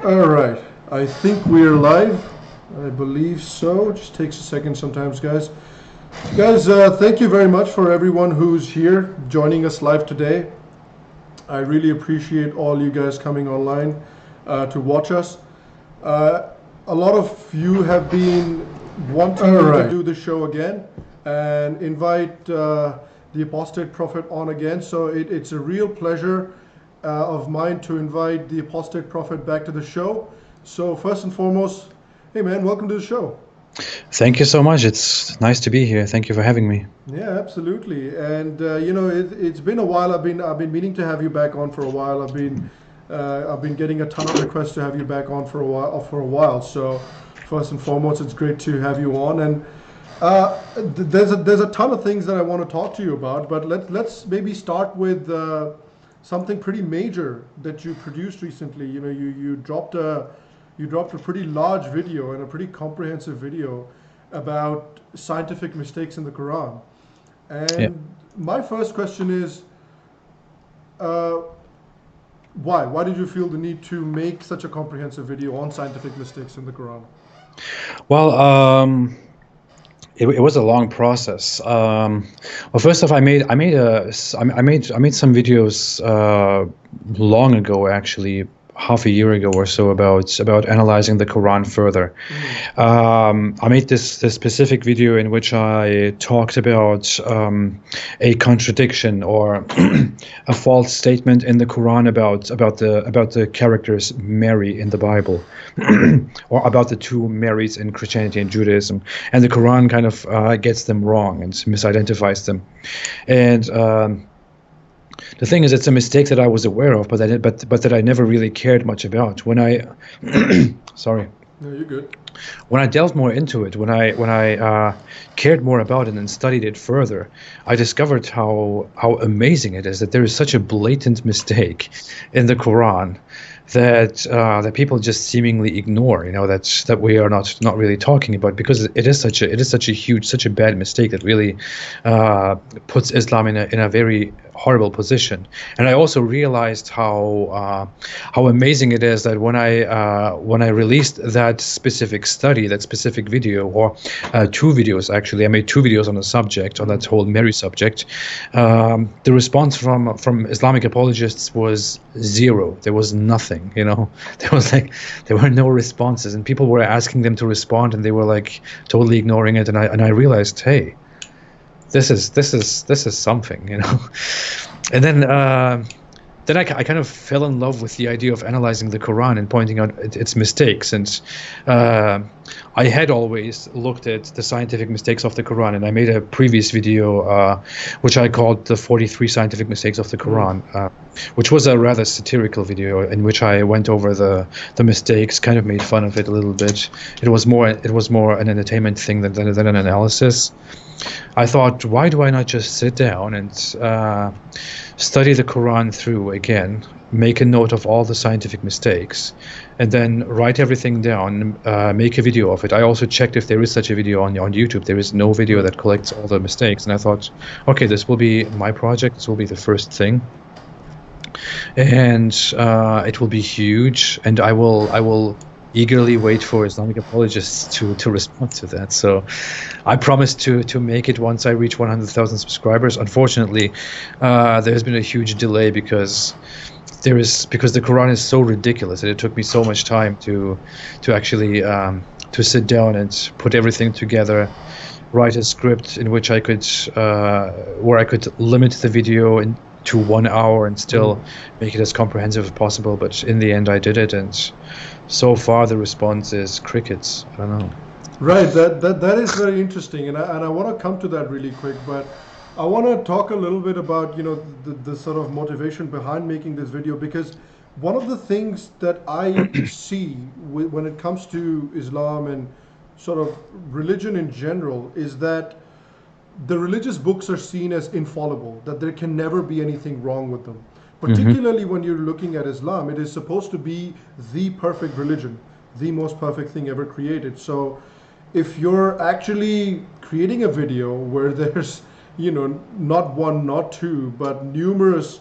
All right, I think we're live. I believe so. Just takes a second sometimes, guys. Guys, thank you very much for everyone who's here joining us live today. I really appreciate all you guys coming online to watch us. A lot of you have been wanting to do the show again and invite the Apostate Prophet on again. So it's a real pleasure of mine to invite the Apostate Prophet back to the show. So first and foremost, hey man, welcome to the show. Thank you so much. It's nice to be here. Thank you for having me. Yeah, absolutely. And it's been a while. I've been meaning to have you back on for a while. I've been getting a ton of requests to have you back on for a while. So first and foremost, it's great to have you on. And there's a ton of things that I want to talk to you about. But let's maybe start with something pretty major that you produced recently. You know, you dropped a pretty large video and a pretty comprehensive video about scientific mistakes in the Quran. And my first question is, why? Why did you feel the need to make such a comprehensive video on scientific mistakes in the Quran? Well, it was a long process. Well, first off, I made some videos long ago, actually, half a year ago or so, about analyzing the Quran further. I made this specific video in which I talked about a contradiction or a false statement in the Quran about the characters Mary in the Bible, or about the two Marys in Christianity and Judaism, and the Quran kind of gets them wrong and misidentifies them, and the thing is, it's a mistake that I was aware of, but that I never really cared much about. When I, sorry. No, you're good. When I delved more into it, when I cared more about it and studied it further, I discovered how amazing it is that there is such a blatant mistake in the Quran that people just seemingly ignore, that we are not really talking about, because it is such a huge, such a bad mistake that really puts Islam in a very horrible position. And I also realized how amazing it is that when I released that specific study, that specific video, or two videos actually, I made two videos on the subject, on that whole Mary subject. The response from Islamic apologists was zero. There was nothing. There were no responses, and people were asking them to respond, and they were like totally ignoring it. And I realized, hey, this is something, And then I kind of fell in love with the idea of analyzing the Quran and pointing out its mistakes. And I had always looked at the scientific mistakes of the Quran, and I made a previous video which I called the 43 scientific mistakes of the Quran, which was a rather satirical video in which I went over the mistakes, kind of made fun of it a little bit. It was more an entertainment thing than an analysis. I thought, why do I not just sit down and study the Quran through again, make a note of all the scientific mistakes, and then write everything down, make a video of it. I also checked if there is such a video on YouTube. There is no video that collects all the mistakes, and I thought, okay, this will be my project. This will be the first thing, and it will be huge, and I will eagerly wait for Islamic apologists to respond to that. So I promised to make it once I reach 100,000 subscribers. Unfortunately, there has been a huge delay because the Quran is so ridiculous, and it took me so much time to actually to sit down and put everything together, write a script in which I could where I could limit the video to 1 hour and still make it as comprehensive as possible. But in the end, I did it, and so far the response is crickets. I don't know. Right, that is very interesting, and I want to come to that really quick, but I want to talk a little bit about the sort of motivation behind making this video, because one of the things that I see when it comes to Islam and sort of religion in general is that the religious books are seen as infallible, that there can never be anything wrong with them. Particularly when you're looking at Islam, it is supposed to be the perfect religion, the most perfect thing ever created. So if you're actually creating a video where there's, not one, not two, but numerous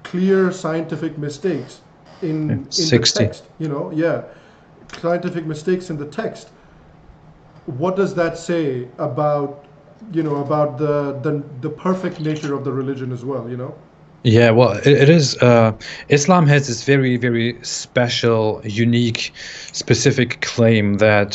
clear scientific mistakes, in the 60. text, yeah, scientific mistakes in the text. What does that say about, about the perfect nature of the religion as well, Yeah, well, it is. Islam has this very, very special, unique, specific claim that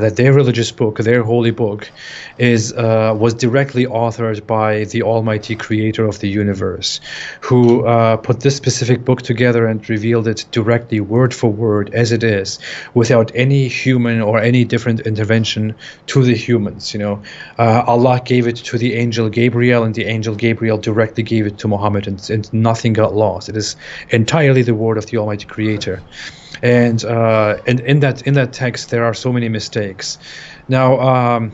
that their religious book, their holy book, was directly authored by the Almighty Creator of the universe, who put this specific book together and revealed it directly, word for word, as it is, without any human or any different intervention to the humans. Allah gave it to the angel Gabriel, and the angel Gabriel directly gave it to Muhammad. And nothing got lost. It is entirely the word of the Almighty Creator, and in that text there are so many mistakes. Now,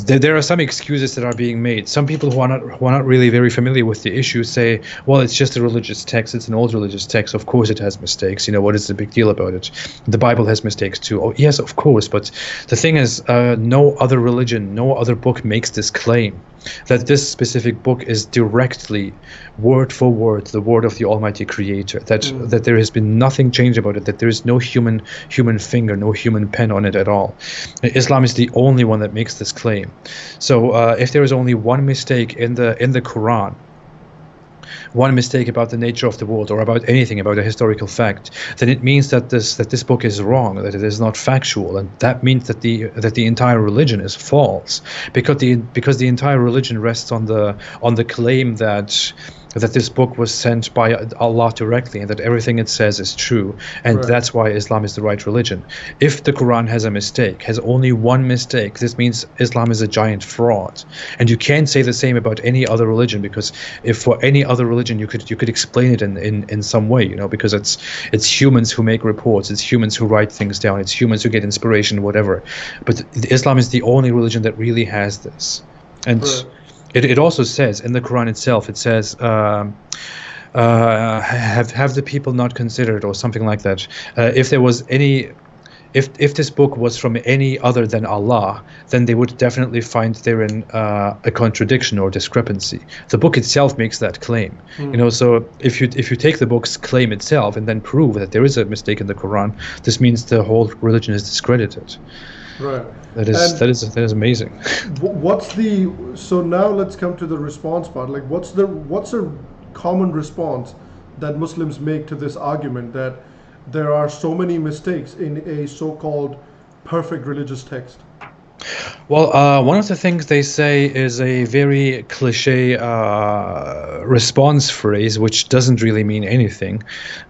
there are some excuses that are being made. Some people who are not really very familiar with the issue say, well, it's just a religious text. It's an old religious text. Of course it has mistakes. What is the big deal about it? The Bible has mistakes too. Oh, yes, of course. But the thing is, no other religion, no other book makes this claim that this specific book is directly, word for word, the word of the Almighty Creator, that there has been nothing changed about it, that there is no human finger, no human pen on it at all. Islam is the only one that makes this claim. So if there is only one mistake in the Quran, one mistake about the nature of the world or about anything, about a historical fact, then it means that this book is wrong, that it is not factual, and that means that the entire religion is false, because the entire religion rests on the claim that this book was sent by Allah directly, and that everything it says is true, and Right. that's why Islam is the right religion. If the Quran has a mistake, has only one mistake, this means Islam is a giant fraud. And you can't say the same about any other religion, because if for any other religion you could explain it in some way, because it's humans who make reports, it's humans who write things down, it's humans who get inspiration, whatever. But Islam is the only religion that really has this. And Right. it also says in the Quran itself, it says, have the people not considered, or something like that. If there was any, if this book was from any other than Allah, then they would definitely find therein a contradiction or discrepancy. The book itself makes that claim. So if you take the book's claim itself and then prove that there is a mistake in the Quran, this means the whole religion is discredited. Right. That is amazing. So now let's come to the response part. Like, what's a common response that Muslims make to this argument that there are so many mistakes in a so-called perfect religious text? Well, one of the things they say is a very cliche response phrase, which doesn't really mean anything,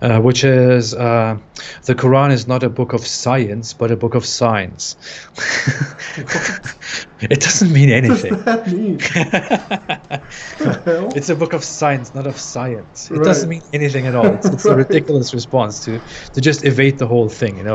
which is the Quran is not a book of science, but a book of signs. It doesn't mean anything. What does that mean? The hell? It's a book of science, not of science. It Right. doesn't mean anything at all. It's a Right. ridiculous response to just evade the whole thing.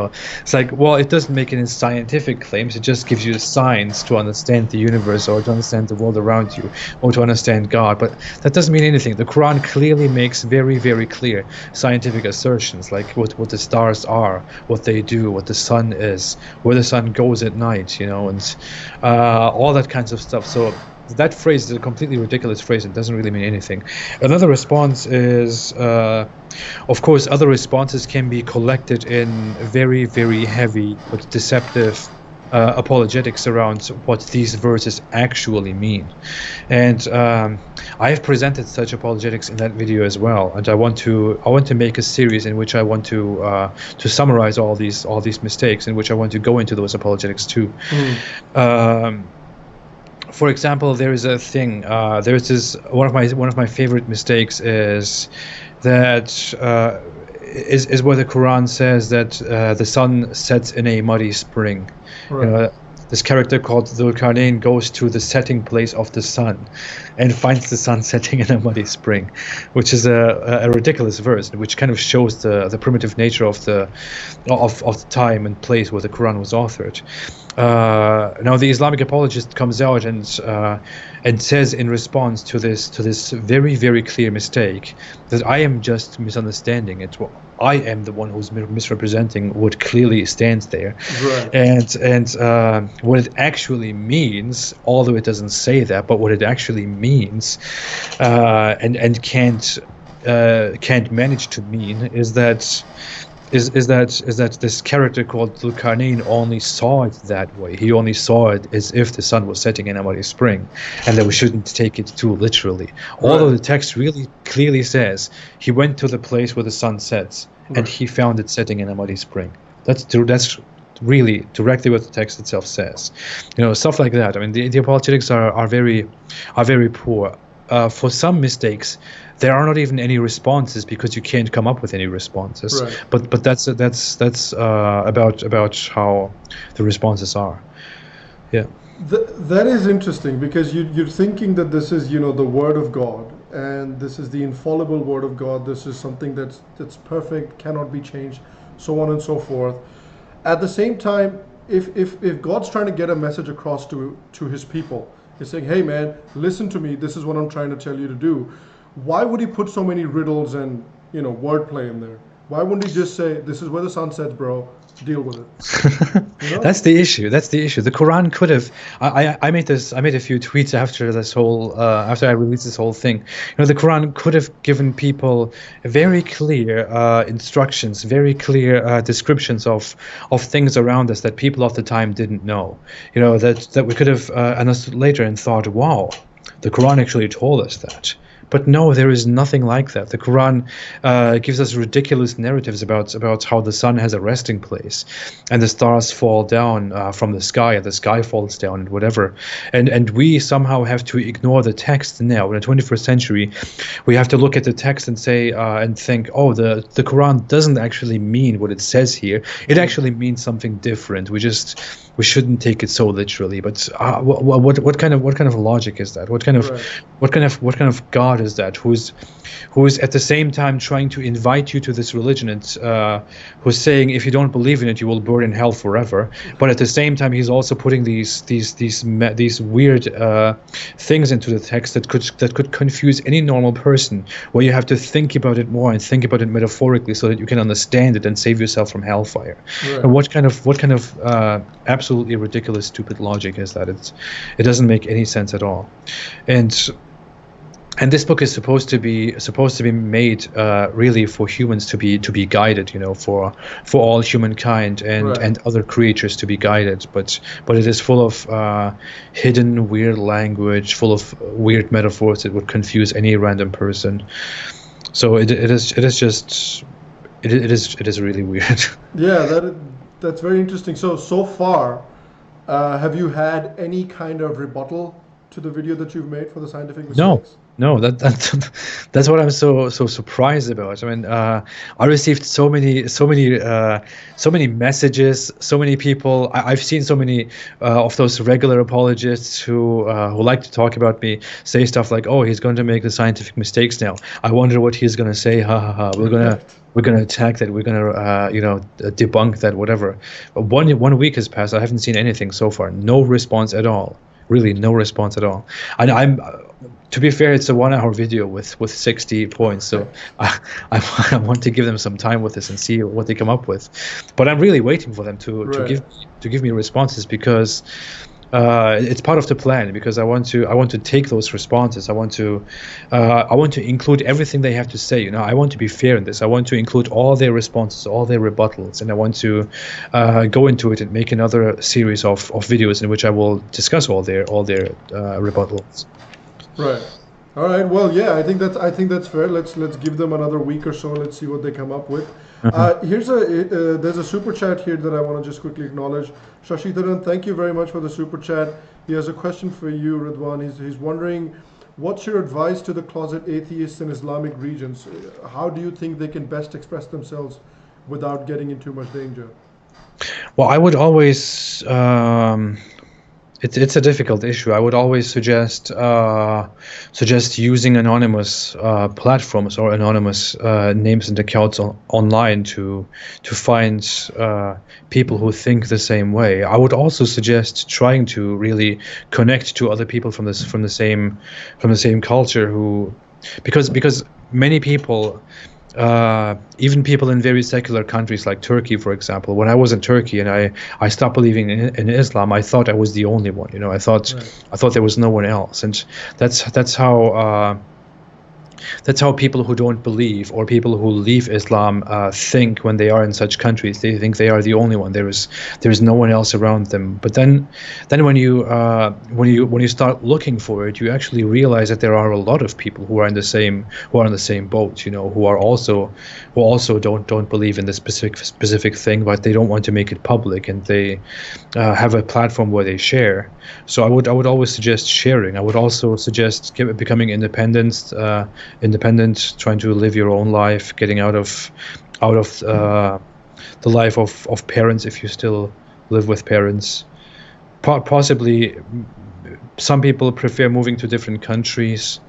It's like, well, it doesn't make any scientific claims. It just gives you signs to understand the universe, or to understand the world around you, or to understand God. But that doesn't mean anything. The Quran clearly makes very, very clear scientific assertions, like what the stars are, what they do, what the sun is, where the sun goes at night, and all that kinds of stuff. So that phrase is a completely ridiculous phrase. It doesn't really mean anything. Another response is, of course, other responses can be collected in very, very heavy but deceptive apologetics around what these verses actually mean. And I have presented such apologetics in that video as well. And I want to make a series in which I want to summarize all these mistakes, in which I want to go into those apologetics too. For example, there is a thing. There's this one of my favorite mistakes is that is where the Quran says that the sun sets in a muddy spring. Right. This character called Dhul-Qarnayn goes to the setting place of the sun and finds the sun setting in a muddy spring, which is a ridiculous verse, which kind of shows the primitive nature of the time and place where the Quran was authored. Now the Islamic apologist comes out and says in response to this very, very clear mistake that I am just misunderstanding it. I am the one who's misrepresenting what clearly stands there. Right. And what it actually means, although it doesn't say that, but what it actually means, and can't can't manage to mean is that this character called Zulkarnain only saw it that way. He only saw it as if the sun was setting in Amadi Spring, and that we shouldn't take it too literally. Although the text really clearly says he went to the place where the sun sets, and he found it setting in Amadi Spring. That's really directly what the text itself says. Stuff like that. I mean, the apologetics are very poor. For some mistakes, there are not even any responses because you can't come up with any responses. Right. But that's about how the responses are. Yeah. That is interesting, because you're thinking that this is the word of God, and this is the infallible word of God. This is something that's perfect, cannot be changed, so on and so forth. At the same time, if God's trying to get a message across to his people, he's saying, hey man, listen to me, this is what I'm trying to tell you to do. Why would he put so many riddles and wordplay in there? Why wouldn't he just say, this is where the sun sets, bro, deal with it? That's the issue. The Quran could have. I made a few tweets after this whole after I released this whole thing. The Quran could have given people very clear instructions, very clear descriptions of things around us that people of the time didn't know. That we could have understood later and thought, wow, the Quran actually told us that. But no, there is nothing like that. The Quran gives us ridiculous narratives about how the sun has a resting place, and the stars fall down from the sky, and the sky falls down, and whatever. And we somehow have to ignore the text now. In the 21st century, we have to look at the text and say and think, oh, the Quran doesn't actually mean what it says here. It actually means something different. We shouldn't take it so literally. But what kind of logic is that? What kind of God is that, who is at the same time trying to invite you to this religion, and who's saying if you don't believe in it you will burn in hell forever, but at the same time he's also putting these weird things into the text that could confuse any normal person, where you have to think about it more and think about it metaphorically so that you can understand it and save yourself from hellfire. Right. And what kind of absolutely ridiculous, stupid logic is that? It doesn't make any sense at all. And this book is supposed to be made really for humans to be guided, for all humankind and other creatures to be guided. But it is full of hidden weird language, full of weird metaphors that would confuse any random person. So it is really weird. Yeah, that's very interesting. So far, have you had any kind of rebuttal to the video that you've made for the scientific mistakes? No, that's what I'm so surprised about. I mean, I received so many messages, so many people. I've seen so many of those regular apologists who like to talk about me say stuff like, "Oh, he's going to make the scientific mistakes now. I wonder what he's going to say. Ha ha ha. We're gonna attack that. We're gonna debunk that. Whatever." But one week has passed. I haven't seen anything so far. No response at all. Really, no response at all. And I'm. To be fair, it's a 1-hour video with 60 points, so I want to give them some time with this and see what they come up with. But I'm really waiting for them to give me responses, because it's part of the plan. Because I want to take those responses. I want to include everything they have to say. I want to be fair in this. I want to include all their responses, all their rebuttals, and I want to go into it and make another series of videos in which I will discuss all their rebuttals. Right. All right. Well, yeah, I think that's fair. Let's give them another week or so. Let's see what they come up with. There's a super chat here that I want to just quickly acknowledge. Shashidharan, thank you very much for the super chat. He has a question for you, Ridwan. He's wondering, what's your advice to the closet atheists in Islamic regions? How do you think they can best express themselves without getting in too much danger? Well, I would always. It's a difficult issue. I would always suggest using anonymous platforms or anonymous names and accounts online to find people who think the same way. I would also suggest trying to really connect to other people from the same culture because many people. Even people in very secular countries like Turkey, for example. When I was in Turkey and I stopped believing in Islam, I thought I was the only one. I thought there was no one else, and that's how That's how people who don't believe or people who leave Islam think when they are in such countries. They think they are the only one. There is no one else around them. But then when you start looking for it, you actually realize that there are a lot of people who are in the same boat. Who also don't believe in this specific thing, but they don't want to make it public, and they have a platform where they share. So I would always suggest sharing. I would also suggest becoming independent, trying to live your own life, getting out of the life of parents if you still live with parents. Possibly, some people prefer moving to different countries.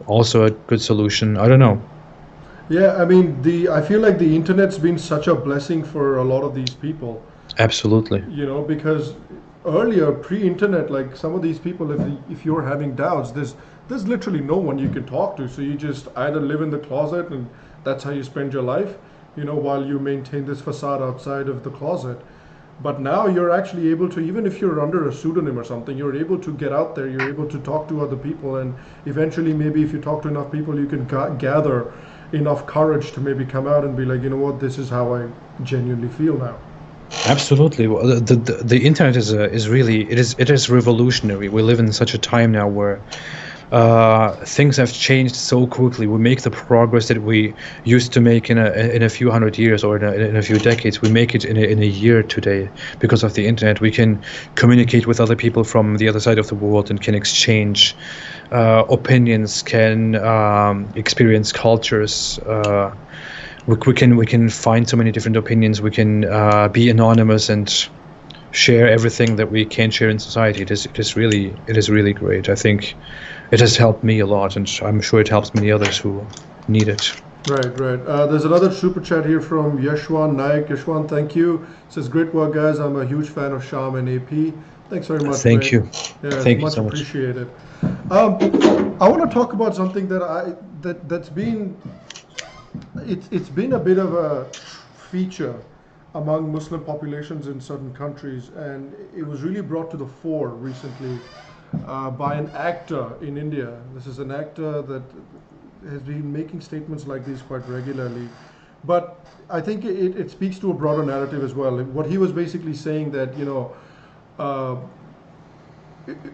Also a good solution. I don't know. Yeah, I mean, I feel like the internet's been such a blessing for a lot of these people, Absolutely. because earlier, pre-internet, like some of these people, if you're having doubts, there's literally no one you can talk to. So you just either live in the closet and that's how you spend your life, while you maintain this facade outside of the closet. But now you're actually able to, even if you're under a pseudonym or something, you're able to get out there, you're able to talk to other people, and eventually maybe if you talk to enough people, you can gather enough courage to maybe come out and be like, you know what, this is how I genuinely feel now. Absolutely. Well, the internet is revolutionary. We live in such a time now where things have changed so quickly. We make the progress that we used to make in a few hundred years or in a few decades. We make it in a year today because of the internet. We can communicate with other people from the other side of the world and can exchange opinions, can experience cultures. We can find so many different opinions. We can be anonymous and share everything that we can't share in society. It is really great. I think it has helped me a lot, and I'm sure it helps many others who need it. Right, right. There's another super chat here from Yashwan Naik. Yashwan, thank you. Says, great work, guys. I'm a huge fan of Sham and AP. Thanks very much. Thank you. Yeah, Thank you much so much. appreciated. I want to talk about something that's been it's been a bit of a feature among Muslim populations in certain countries, and it was really brought to the fore recently by an actor in India. This is an actor that has been making statements like these quite regularly, but I think it speaks to a broader narrative as well. What he was basically saying that, it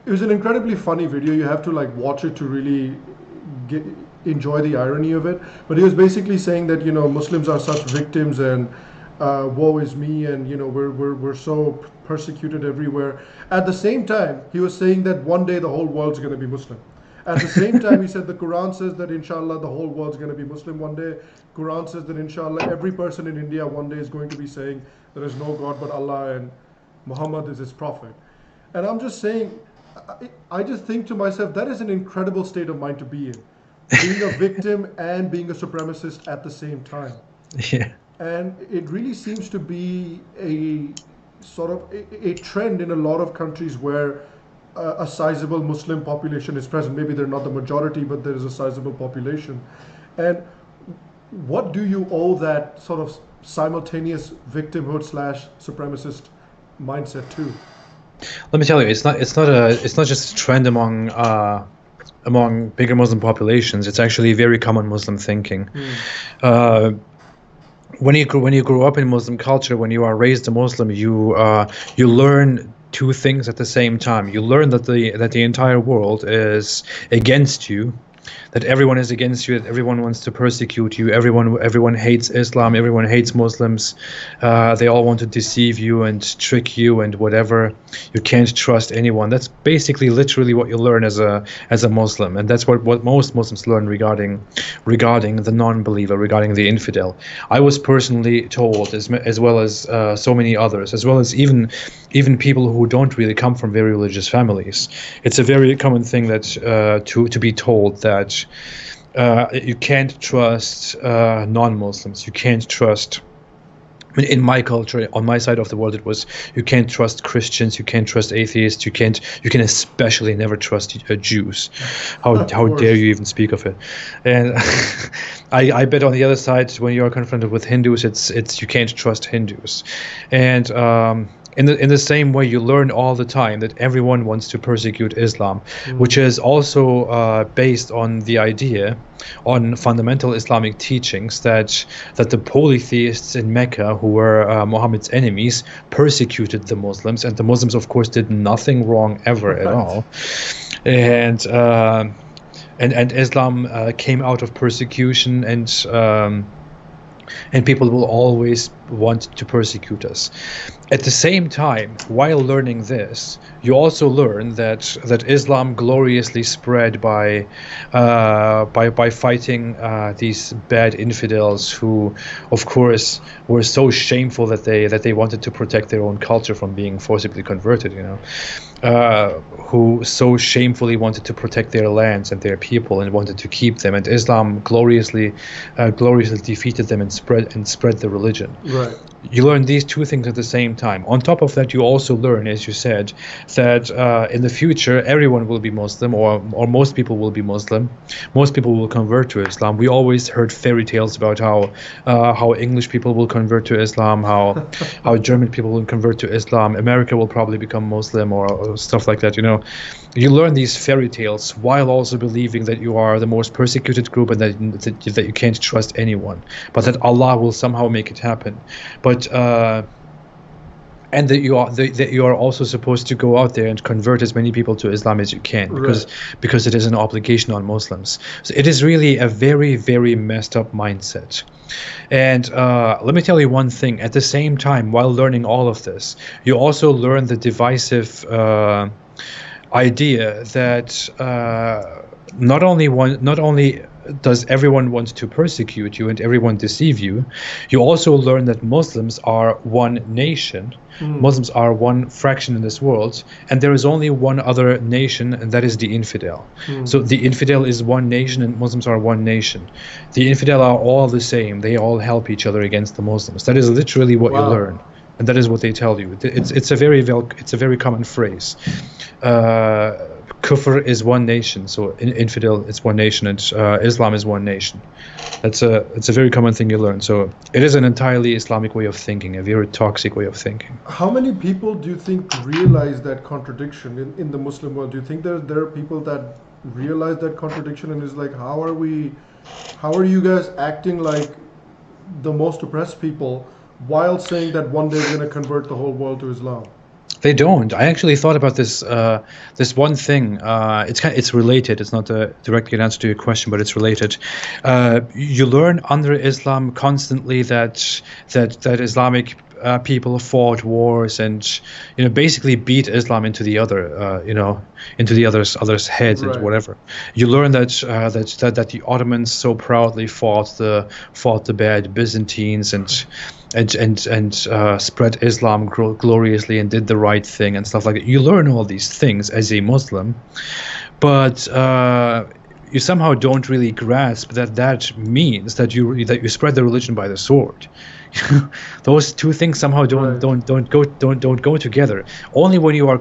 was an incredibly funny video. You have to like watch it to really enjoy the irony of it. But he was basically saying that, Muslims are such victims, and woe is me, and we're so persecuted everywhere. At the same time, he was saying that one day the whole world's going to be Muslim. At the same time, he said the Quran says that inshallah the whole world's going to be Muslim one day. Quran says that inshallah every person in India one day is going to be saying there is no God but Allah and Muhammad is his prophet. And I'm just saying, I just think to myself, that is an incredible state of mind to be in. Being a victim and being a supremacist at the same time. Yeah. And it really seems to be a sort of a trend in a lot of countries where a sizable Muslim population is present. Maybe they're not the majority, but there is a sizable population. And what do you owe that sort of simultaneous victimhood / supremacist mindset to? Let me tell you, it's not just a trend among bigger Muslim populations. It's actually very common Muslim thinking. When you grow up in Muslim culture, when you are raised a Muslim, you learn two things at the same time. You learn that the entire world is against you, that everyone is against you, that everyone wants to persecute you, everyone hates Islam, everyone hates Muslims, they all want to deceive you and trick you and whatever. You can't trust anyone. That's basically literally what you learn as a Muslim, and that's what most Muslims learn regarding the non-believer, regarding the infidel. I was personally told, as well as so many others, as well as even people who don't really come from very religious families. It's a very common thing that to be told that you can't trust non-Muslims. You can't trust. I mean, in my culture, on my side of the world, it was you can't trust Christians, you can't trust atheists, you can especially never trust Jews. How dare you even speak of it? And I bet on the other side, when you are confronted with Hindus, it's you can't trust Hindus. And in the same way, you learn all the time that everyone wants to persecute Islam, which is also based on the idea, on fundamental Islamic teachings that the polytheists in Mecca, who were Muhammad's enemies, persecuted the Muslims, and the Muslims, of course, did nothing wrong ever at all, and Islam came out of persecution, and people will always want to persecute us. At the same time, while learning this, you also learn that Islam gloriously spread by fighting these bad infidels who, of course, were so shameful that they wanted to protect their own culture from being forcibly converted. Who so shamefully wanted to protect their lands and their people and wanted to keep them, and Islam gloriously defeated them and spread the religion. Right. You learn these two things at the same time. On top of that, you also learn, as you said, that in the future everyone will be Muslim, or most people will be Muslim. Most people will convert to Islam. We always heard fairy tales about how English people will convert to Islam, how German people will convert to Islam. America will probably become Muslim, or stuff like that. You learn these fairy tales while also believing that you are the most persecuted group and that you can't trust anyone, but that Allah will somehow make it happen. But and that you are also supposed to go out there and convert as many people to Islam as you can, because it is an obligation on Muslims. So it is really a very, very messed up mindset. And let me tell you one thing. At the same time, while learning all of this, you also learn the divisive idea that not only does everyone want to persecute you and everyone deceive you, you also learn that Muslims are one nation. Muslims are one fraction in this world, and there is only one other nation, and that is the infidel. So the infidel is one nation and Muslims are one nation. The infidel are all the same. They all help each other against the Muslims. That is literally what you learn, and that is what they tell you. It's a very common phrase. Kufr is one nation, so infidel is one nation, and Islam is one nation. It's a very common thing you learn. So it is an entirely Islamic way of thinking, a very toxic way of thinking. How many people do you think realize that contradiction in the Muslim world? Do you think there are people that realize that contradiction and is like, how are you guys acting like the most oppressed people while saying that one day we're going to convert the whole world to Islam? They don't. I actually thought about this one thing. It's related. It's not directly an answer to your question, but it's related. You learn under Islam constantly that Islamic people fought wars and basically beat Islam into the others' heads and whatever. You learn that the Ottomans so proudly fought the bad Byzantines and spread Islam gloriously and did the right thing and stuff like that. You learn all these things as a Muslim, but you somehow don't really grasp that means that you spread the religion by the sword. Those two things somehow don't go together. Only when you are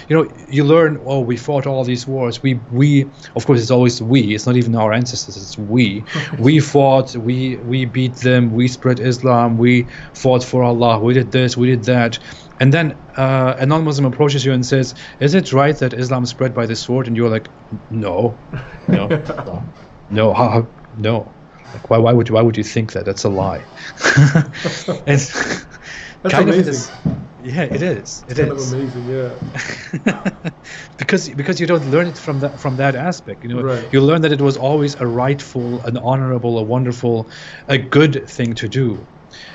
you learn, oh, we fought all these wars. We of course it's always we. It's not even our ancestors. It's we. We fought. We beat them. We spread Islam. We fought for Allah. We did this. We did that. And then a non-Muslim approaches you and says, "Is it right that Islam spread by the sword?" And you're like, "No, no, no." Like, why would you think that? That's a lie. And that's amazing. It is. It is amazing, yeah. because you don't learn it from that aspect. You learn that it was always a rightful, an honorable, a wonderful, a good thing to do.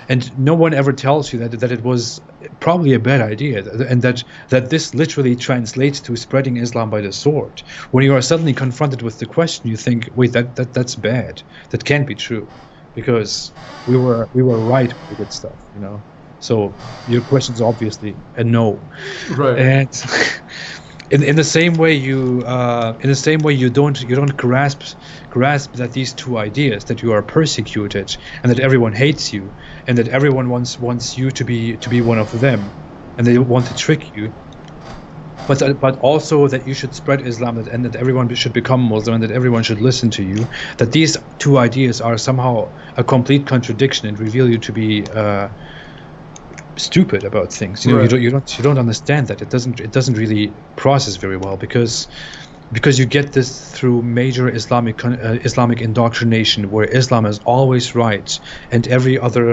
And no one ever tells you that it was probably a bad idea, and that this literally translates to spreading Islam by the sword. When you are suddenly confronted with the question, you think, wait, that's bad. That can't be true, because we were right with the good stuff, So your question is obviously a no. Right. And in the same way you don't grasp that these two ideas, that you are persecuted and that everyone hates you and that everyone wants you to be one of them and they want to trick you, but also that you should spread Islam and that everyone should become Muslim and that everyone should listen to you, that these two ideas are somehow a complete contradiction and reveal you to be stupid about things. You know, Right. you don't understand that. It doesn't really process very well because you get this through major Islamic indoctrination, where Islam is always right, and every other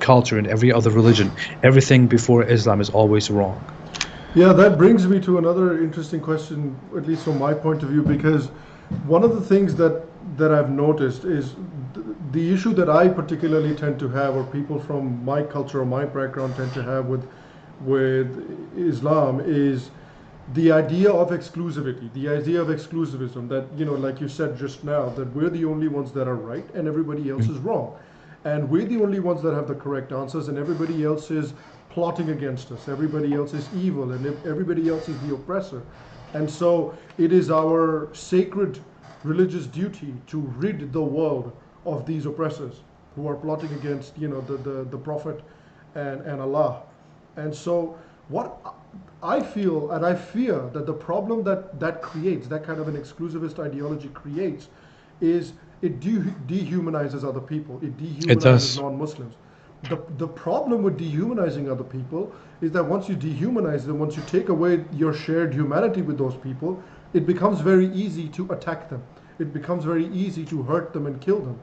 culture and every other religion, everything before Islam is always wrong. Yeah, that brings me to another interesting question, at least from my point of view, because one of the things that I've noticed is the issue that I particularly tend to have, or people from my culture or my background tend to have with Islam, is the idea of exclusivity, the idea of exclusivism. That, like you said just now, that we're the only ones that are right and everybody else is wrong, and we're the only ones that have the correct answers, and everybody else is plotting against us. Everybody else is evil, and everybody else is the oppressor. And so it is our sacred religious duty to rid the world of these oppressors who are plotting against, the Prophet and Allah. And so what I feel and I fear that the problem that creates, that kind of an exclusivist ideology creates, is it dehumanizes other people. It It dehumanizes does. non-Muslims. The problem with dehumanizing other people is that once you dehumanize them, once you take away your shared humanity with those people, it becomes very easy to attack them. It becomes very easy to hurt them and kill them.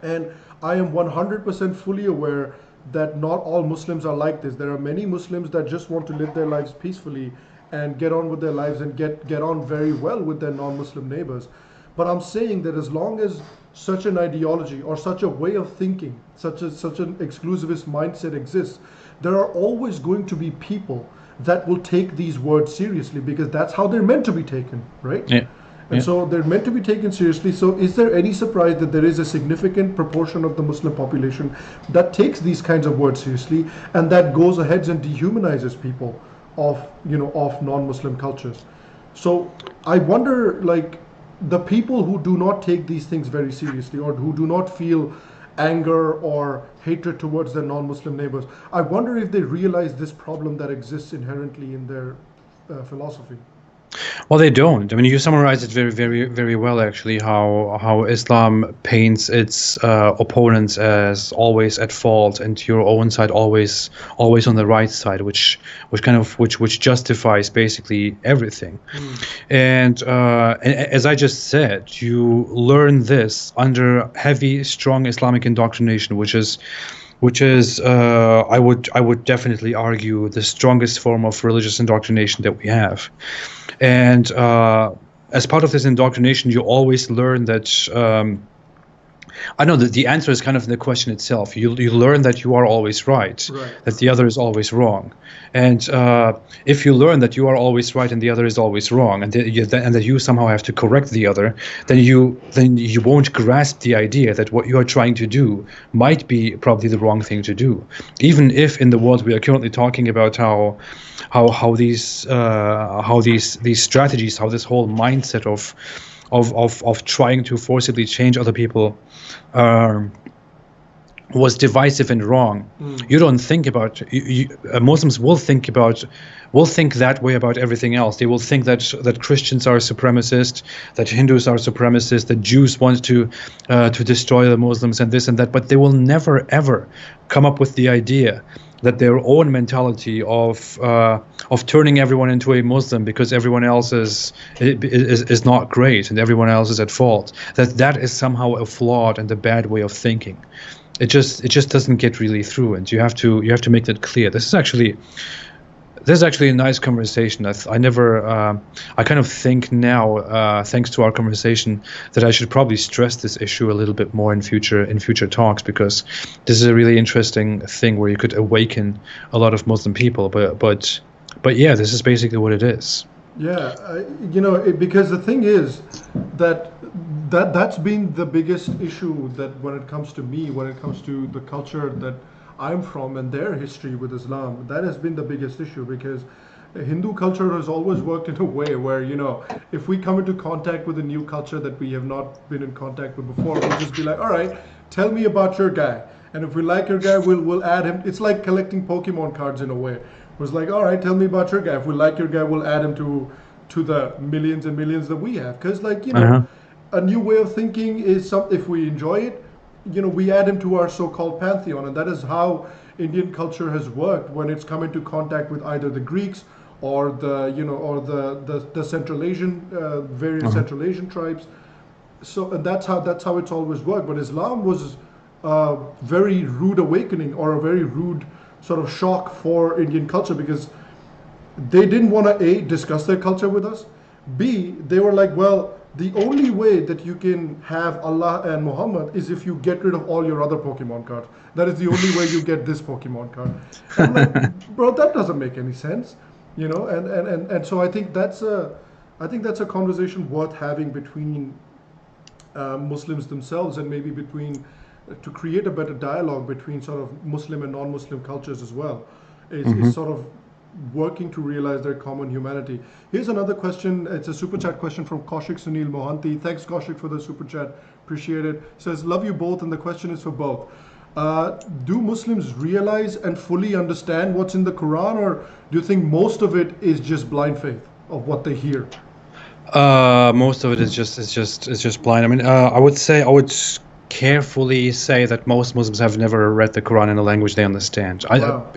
And I am 100% fully aware that not all Muslims are like this. There are many Muslims that just want to live their lives peacefully and get on with their lives and get on very well with their non-Muslim neighbors. But I'm saying that as long as such an ideology or such a way of thinking, such an exclusivist mindset exists, there are always going to be people that will take these words seriously, because that's how they're meant to be taken, right? Yeah. And Yeah. so they're meant to be taken seriously. So is there any surprise that there is a significant proportion of the Muslim population that takes these kinds of words seriously, and that goes ahead and dehumanizes people of non-Muslim cultures? So I wonder, like, the people who do not take these things very seriously, or who do not feel anger or hatred towards their non-Muslim neighbors, I wonder if they realize this problem that exists inherently in their philosophy. Well, they don't. I mean, you summarize it very, very, very well, actually. How Islam paints its opponents as always at fault, and your own side always on the right side, which justifies basically everything. And as I just said, you learn this under heavy, strong Islamic indoctrination, which is I would definitely argue the strongest form of religious indoctrination that we have. And as part of this indoctrination, you always learn that I know that the answer is kind of in the question itself. You learn that you are always right, Right. that the other is always wrong. And if you learn that you are always right and the other is always wrong, and that you somehow have to correct the other, then you won't grasp the idea that what you are trying to do might be probably the wrong thing to do. Even if in the world we are currently talking about how these strategies, how this whole mindset of trying to forcibly change other people um, was divisive and wrong. You don't think about Muslims will think that way about everything else. They will think that Christians are supremacist, that Hindus are supremacist, that Jews want to destroy the Muslims and this and that, but they will never ever come up with the idea that their own mentality of turning everyone into a Muslim because everyone else is not great and everyone else is at fault, that is somehow a flawed and a bad way of thinking. It just doesn't get really through, and you have to make that clear. This is actually a nice conversation. I kind of think now, thanks to our conversation, that I should probably stress this issue a little bit more in future talks, because this is a really interesting thing where you could awaken a lot of Muslim people. But yeah, this is basically what it is. Yeah, because the thing is that that's been the biggest issue, that when it comes to me, when it comes to the culture that I'm from and their history with Islam, that has been the biggest issue, because Hindu culture has always worked in a way where, if we come into contact with a new culture that we have not been in contact with before, we'll just be like, all right, tell me about your guy. And if we like your guy, we'll add him. It's like collecting Pokemon cards in a way. It was like, all right, tell me about your guy. If we like your guy, we'll add him to the millions and millions that we have. Because, Uh-huh. a new way of thinking is something, if we enjoy it, we add him to our so-called pantheon, and that is how Indian culture has worked when it's come into contact with either the Greeks or the Central Asian various Central Asian tribes. So and that's how it's always worked. But Islam was a very rude awakening, or a very rude sort of shock for Indian culture, because they didn't want to A, discuss their culture with us. B, they were like, well, the only way that you can have Allah and Muhammad is if you get rid of all your other Pokemon cards. That is the only way you get this Pokemon card. I'm like, bro, that doesn't make any sense, and so I think that's a conversation worth having between Muslims themselves, and maybe to create a better dialogue between sort of Muslim and non-Muslim cultures as well, is sort of working to realize their common humanity. Here's another question. It's a super chat question from Kaushik Sunil Mohanty. Thanks, Kaushik, for the super chat. Appreciate it. Says, love you both, and the question is for both. Do Muslims realize and fully understand what's in the Quran, or do you think most of it is just blind faith of what they hear? Most of it is just blind. I mean, I would carefully say that most Muslims have never read the Quran in a language they understand. Wow.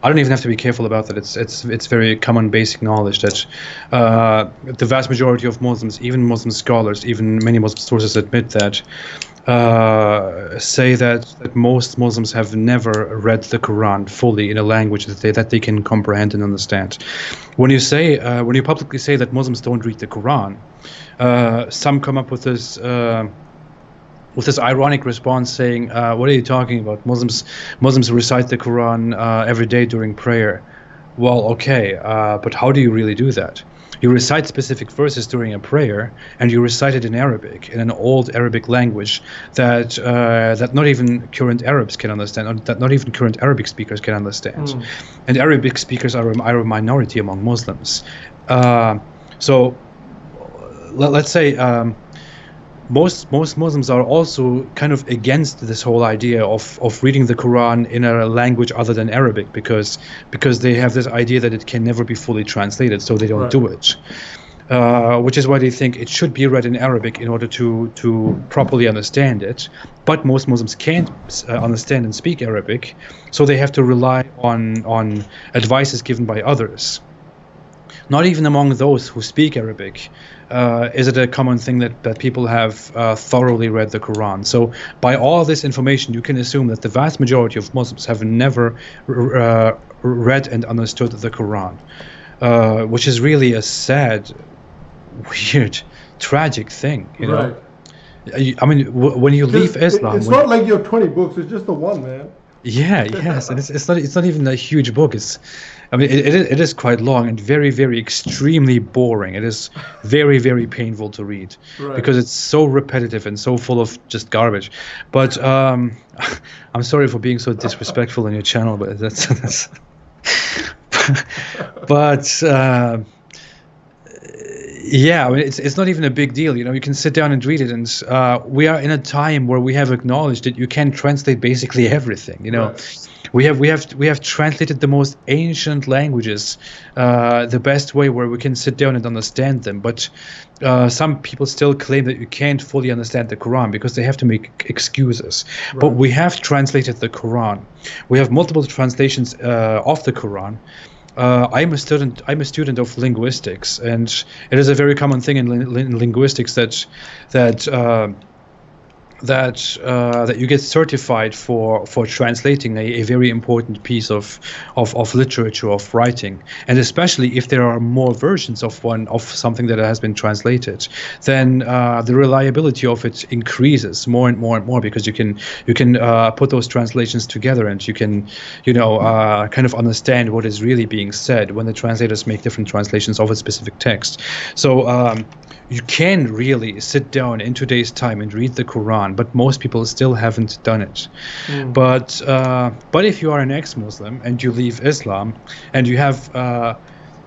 I don't even have to be careful about that. It's very common basic knowledge that the vast majority of Muslims, even Muslim scholars, even many Muslim sources admit that, say that most Muslims have never read the Quran fully in a language that they can comprehend and understand. When you publicly say that Muslims don't read the Quran, some come up with this ironic response saying, what are you talking about? Muslims recite the Quran every day during prayer. Well, okay, but how do you really do that? You recite specific verses during a prayer, and you recite it in Arabic, in an old Arabic language that not even current Arabs can understand, or that not even current Arabic speakers can understand. And Arabic speakers are a minority among Muslims. So let's say most Muslims are also kind of against this whole idea of reading the Quran in a language other than Arabic, because they have this idea that it can never be fully translated, so they don't do it. Which is why they think it should be read in Arabic in order to properly understand it. But most Muslims can't understand and speak Arabic, so they have to rely on advices given by others. Not even among those who speak Arabic is it a common thing that people have thoroughly read the Quran. So by all this information, you can assume that the vast majority of Muslims have never read and understood the Quran, which is really a sad, weird, tragic thing. Right. I mean, when you leave Islam, it's not like you have 20 books. It's just the one, man. Yeah, yes, and it's not even a huge book. It is quite long and very, very extremely boring. It is very, very painful to read because it's so repetitive and so full of just garbage. But I'm sorry for being so disrespectful on your channel, but that's but yeah, I mean, it's not even a big deal. You can sit down and read it, and we are in a time where we have acknowledged that you can translate basically everything. Right. We have translated the most ancient languages the best way, where we can sit down and understand them. But some people still claim that you can't fully understand the Quran because they have to make excuses. Right. But we have translated the Quran. We have multiple translations of the Quran. I'm a student of linguistics, and it is a very common thing in linguistics that you get certified for translating a very important piece of literature, of writing, and especially if there are more versions of something that has been translated, then the reliability of it increases more and more and more, because you can put those translations together, and you can kind of understand what is really being said when the translators make different translations of a specific text. So you can really sit down in today's time and read the Quran, but most people still haven't done it. But if you are an ex-Muslim and you leave Islam, and you have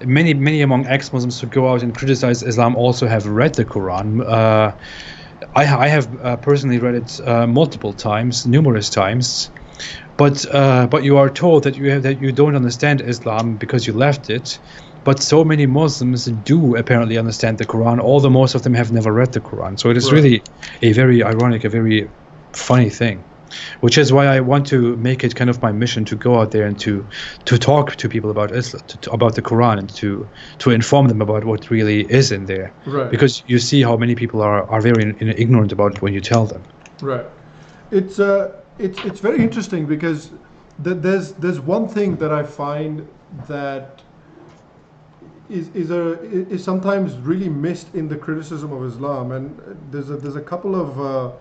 many among ex-Muslims who go out and criticize Islam also have read the Quran. I have personally read it multiple times, numerous times. But you are told that you don't understand Islam because you left it. But so many Muslims do apparently understand the Quran, although most of them have never read the Quran. So it is really a very ironic, a very funny thing, which is why I want to make it kind of my mission to go out there and to talk to people about Islam, about the Quran, and to inform them about what really is in there. Right. Because you see how many people are very ignorant about it when you tell them. Right. It's very interesting because there's one thing that I find that is sometimes really missed in the criticism of Islam, and there's a couple of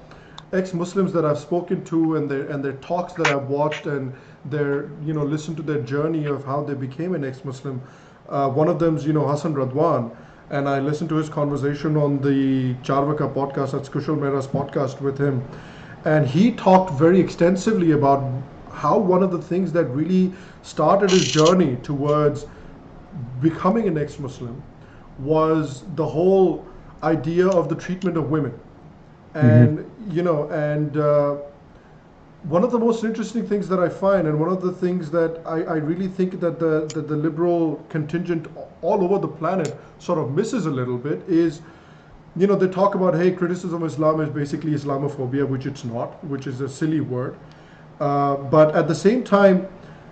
ex-Muslims that I've spoken to, and their talks that I've watched, and their listened to their journey of how they became an ex-Muslim. One of them's Hassan Radwan, and I listened to his conversation on the Charvaka podcast, that's Kushal Mehra's podcast with him, and he talked very extensively about how one of the things that really started his journey towards becoming an ex-Muslim was the whole idea of the treatment of women. And one of the most interesting things that I find, and one of the things that I really think that the liberal contingent all over the planet sort of misses a little bit is, they talk about, hey, criticism of Islam is basically Islamophobia, which it's not, which is a silly word. But at the same time,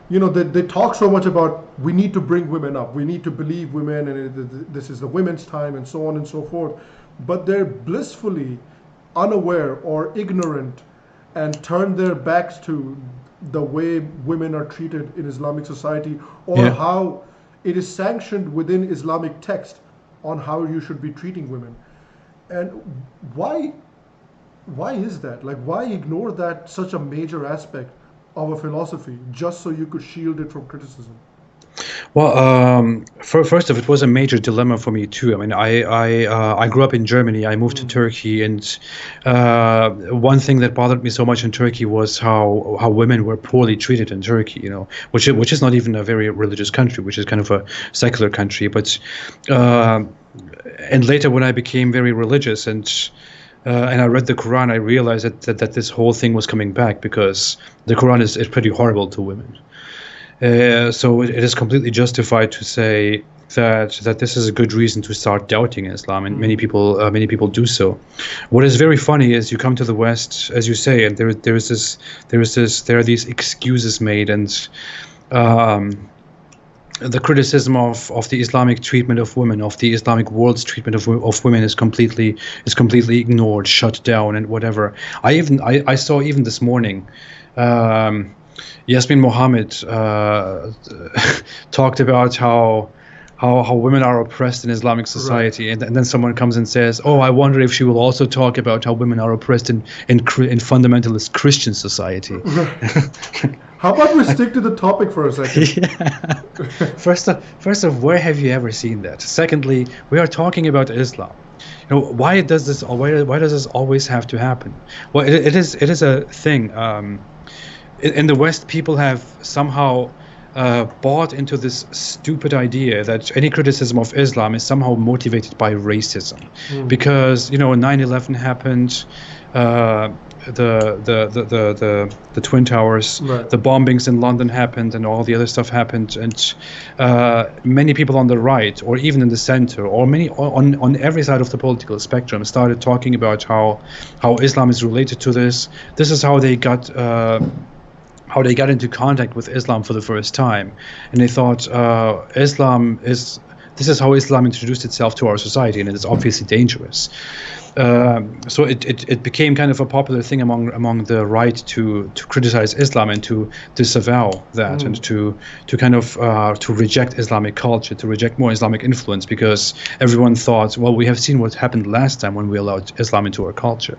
they talk so much about we need to bring women up, we need to believe women, and this is the women's time, and so on and so forth. But they're blissfully unaware or ignorant and turn their backs to the way women are treated in Islamic society, or how it is sanctioned within Islamic text on how you should be treating women. And why is that? Like, why ignore that such a major aspect of a philosophy just so you could shield it from criticism? Well, first of it was a major dilemma for me too. I mean, I grew up in Germany. I moved to Turkey, and one thing that bothered me so much in Turkey was how women were poorly treated in Turkey. Which is not even a very religious country, which is kind of a secular country. But and later when I became very religious and I read the Quran, I realized that this whole thing was coming back, because the Quran is pretty horrible to women. So it is completely justified to say that this is a good reason to start doubting Islam, and many people do so. What is very funny is you come to the West, as you say, and there are these excuses made, and the criticism of the Islamic treatment of women, of the Islamic world's treatment of women is completely ignored, shut down, and whatever. I saw even this morning. Yasmin Mohammed talked about how women are oppressed in Islamic society, right. and then someone comes and says, "Oh, I wonder if she will also talk about how women are oppressed in fundamentalist Christian society." Right. How about we stick to the topic for a second? Yeah. First of, where have you ever seen that? Secondly, we are talking about Islam. Why does this always have to happen? Well, it is a thing. In the West, people have somehow bought into this stupid idea that any criticism of Islam is somehow motivated by racism, because 9/11 happened, the Twin Towers, right. The bombings in London happened, and all the other stuff happened, and many people on the right, or even in the center, or many on every side of the political spectrum, started talking about how Islam is related to this. This is how they got. How they got into contact with Islam for the first time, and they thought this is how Islam introduced itself to our society, and it is obviously dangerous. So it became kind of a popular thing among the right to criticize Islam and to disavow that, and to kind of to reject Islamic culture, to reject more Islamic influence, because everyone thought, well, we have seen what happened last time when we allowed Islam into our culture,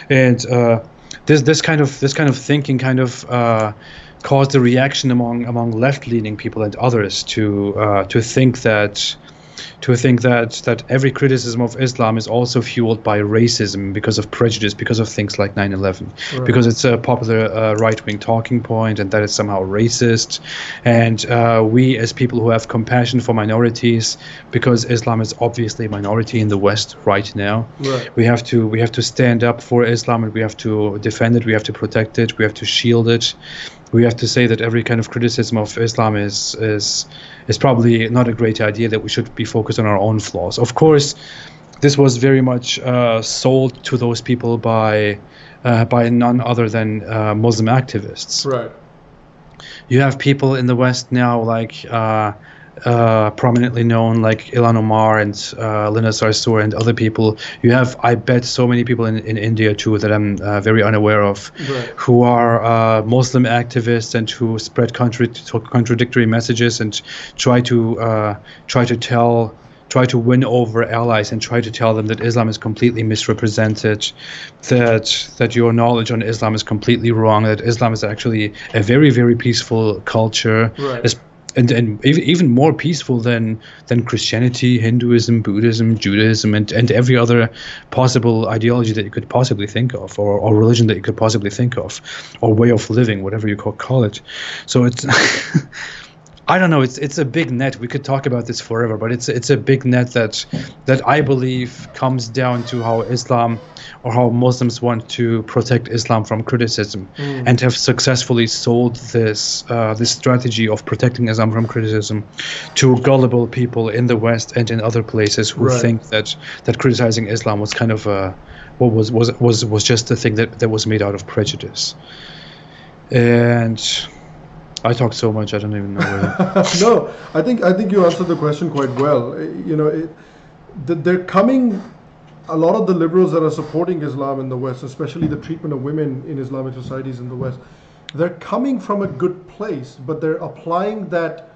and this kind of thinking kind of caused a reaction among left-leaning people and others to think that every criticism of Islam is also fueled by racism, because of prejudice, because of things like 9/11, right. Because it's a popular right-wing talking point, and that is somehow racist. And we, as people who have compassion for minorities, because Islam is obviously a minority in the West right now, right. we have to stand up for Islam, and we have to defend it, we have to protect it, we have to shield it. We have to say that every kind of criticism of Islam is probably not a great idea, that we should be focused on our own flaws. Of course, this was very much sold to those people by by none other than Muslim activists. Right. You have people in the West now, like prominently known, like Ilhan Omar and Lina Sarsour and other people. You have, I bet, so many people in India too that I'm very unaware of, Right. who are Muslim activists and who spread contradictory messages and try to win over allies and try to tell them that Islam is completely misrepresented, that your knowledge on Islam is completely wrong, that Islam is actually a very, very peaceful culture, Right. and even more peaceful than Christianity, Hinduism, Buddhism, Judaism, and every other possible ideology that you could possibly think of, or religion that you could possibly think of, or way of living, whatever you call it. So it's I don't know. It's a big net. We could talk about this forever, but it's a big net that I believe comes down to how Islam or how Muslims want to protect Islam from criticism, and have successfully sold this strategy of protecting Islam from criticism to gullible people in the West and in other places who Right. think that criticizing Islam was kind of was just a thing that was made out of prejudice. And I talk so much, I don't even know where. No, I think you answered the question quite well. You know, they're coming. A lot of the liberals that are supporting Islam in the West, especially the treatment of women in Islamic societies in the West, they're coming from a good place, but they're applying that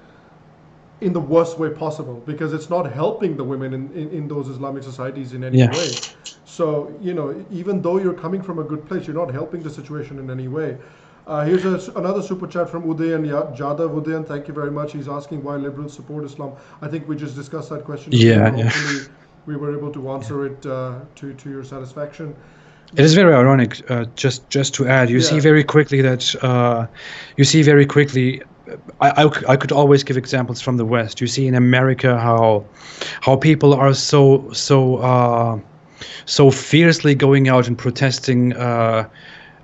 in the worst way possible, because it's not helping the women in those Islamic societies in any Yeah. way. So, you know, even though you're coming from a good place, you're not helping the situation in any way. Here's another super chat from Udayan Jadav. Udayan, thank you very much. He's asking why liberals support Islam. I think we just discussed that question. Yeah, yeah. Hopefully we were able to answer it to your satisfaction. It is very ironic. Just to add, you see very quickly that I could always give examples from the West. You see in America how people are so fiercely going out and protesting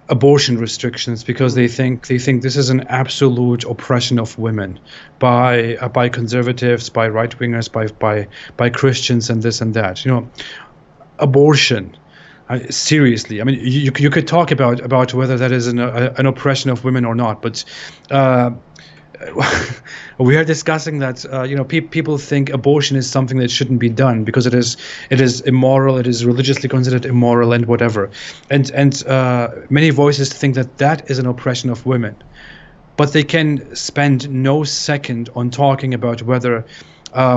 abortion restrictions because they think this is an absolute oppression of women by conservatives, by right wingers, by Christians, and this and that. You know, abortion. Seriously, I mean, you could talk about whether that is an oppression of women or not, but we are discussing that people think abortion is something that shouldn't be done because it is immoral, it is religiously considered immoral, and whatever, and many voices think that is an oppression of women, but they can spend no second on talking about whether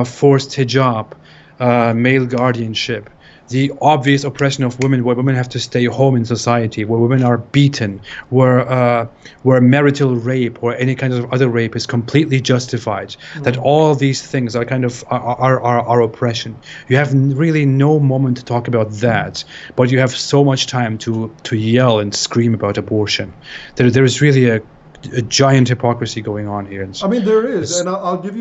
forced hijab, male guardianship, the obvious oppression of women, where women have to stay home in society, where women are beaten, where marital rape or any kind of other rape is completely justified. That all these things are kind of are oppression. You have really no moment to talk about that, but you have so much time to yell and scream about abortion. There is really a giant hypocrisy going on here. I mean, there is, and I'll give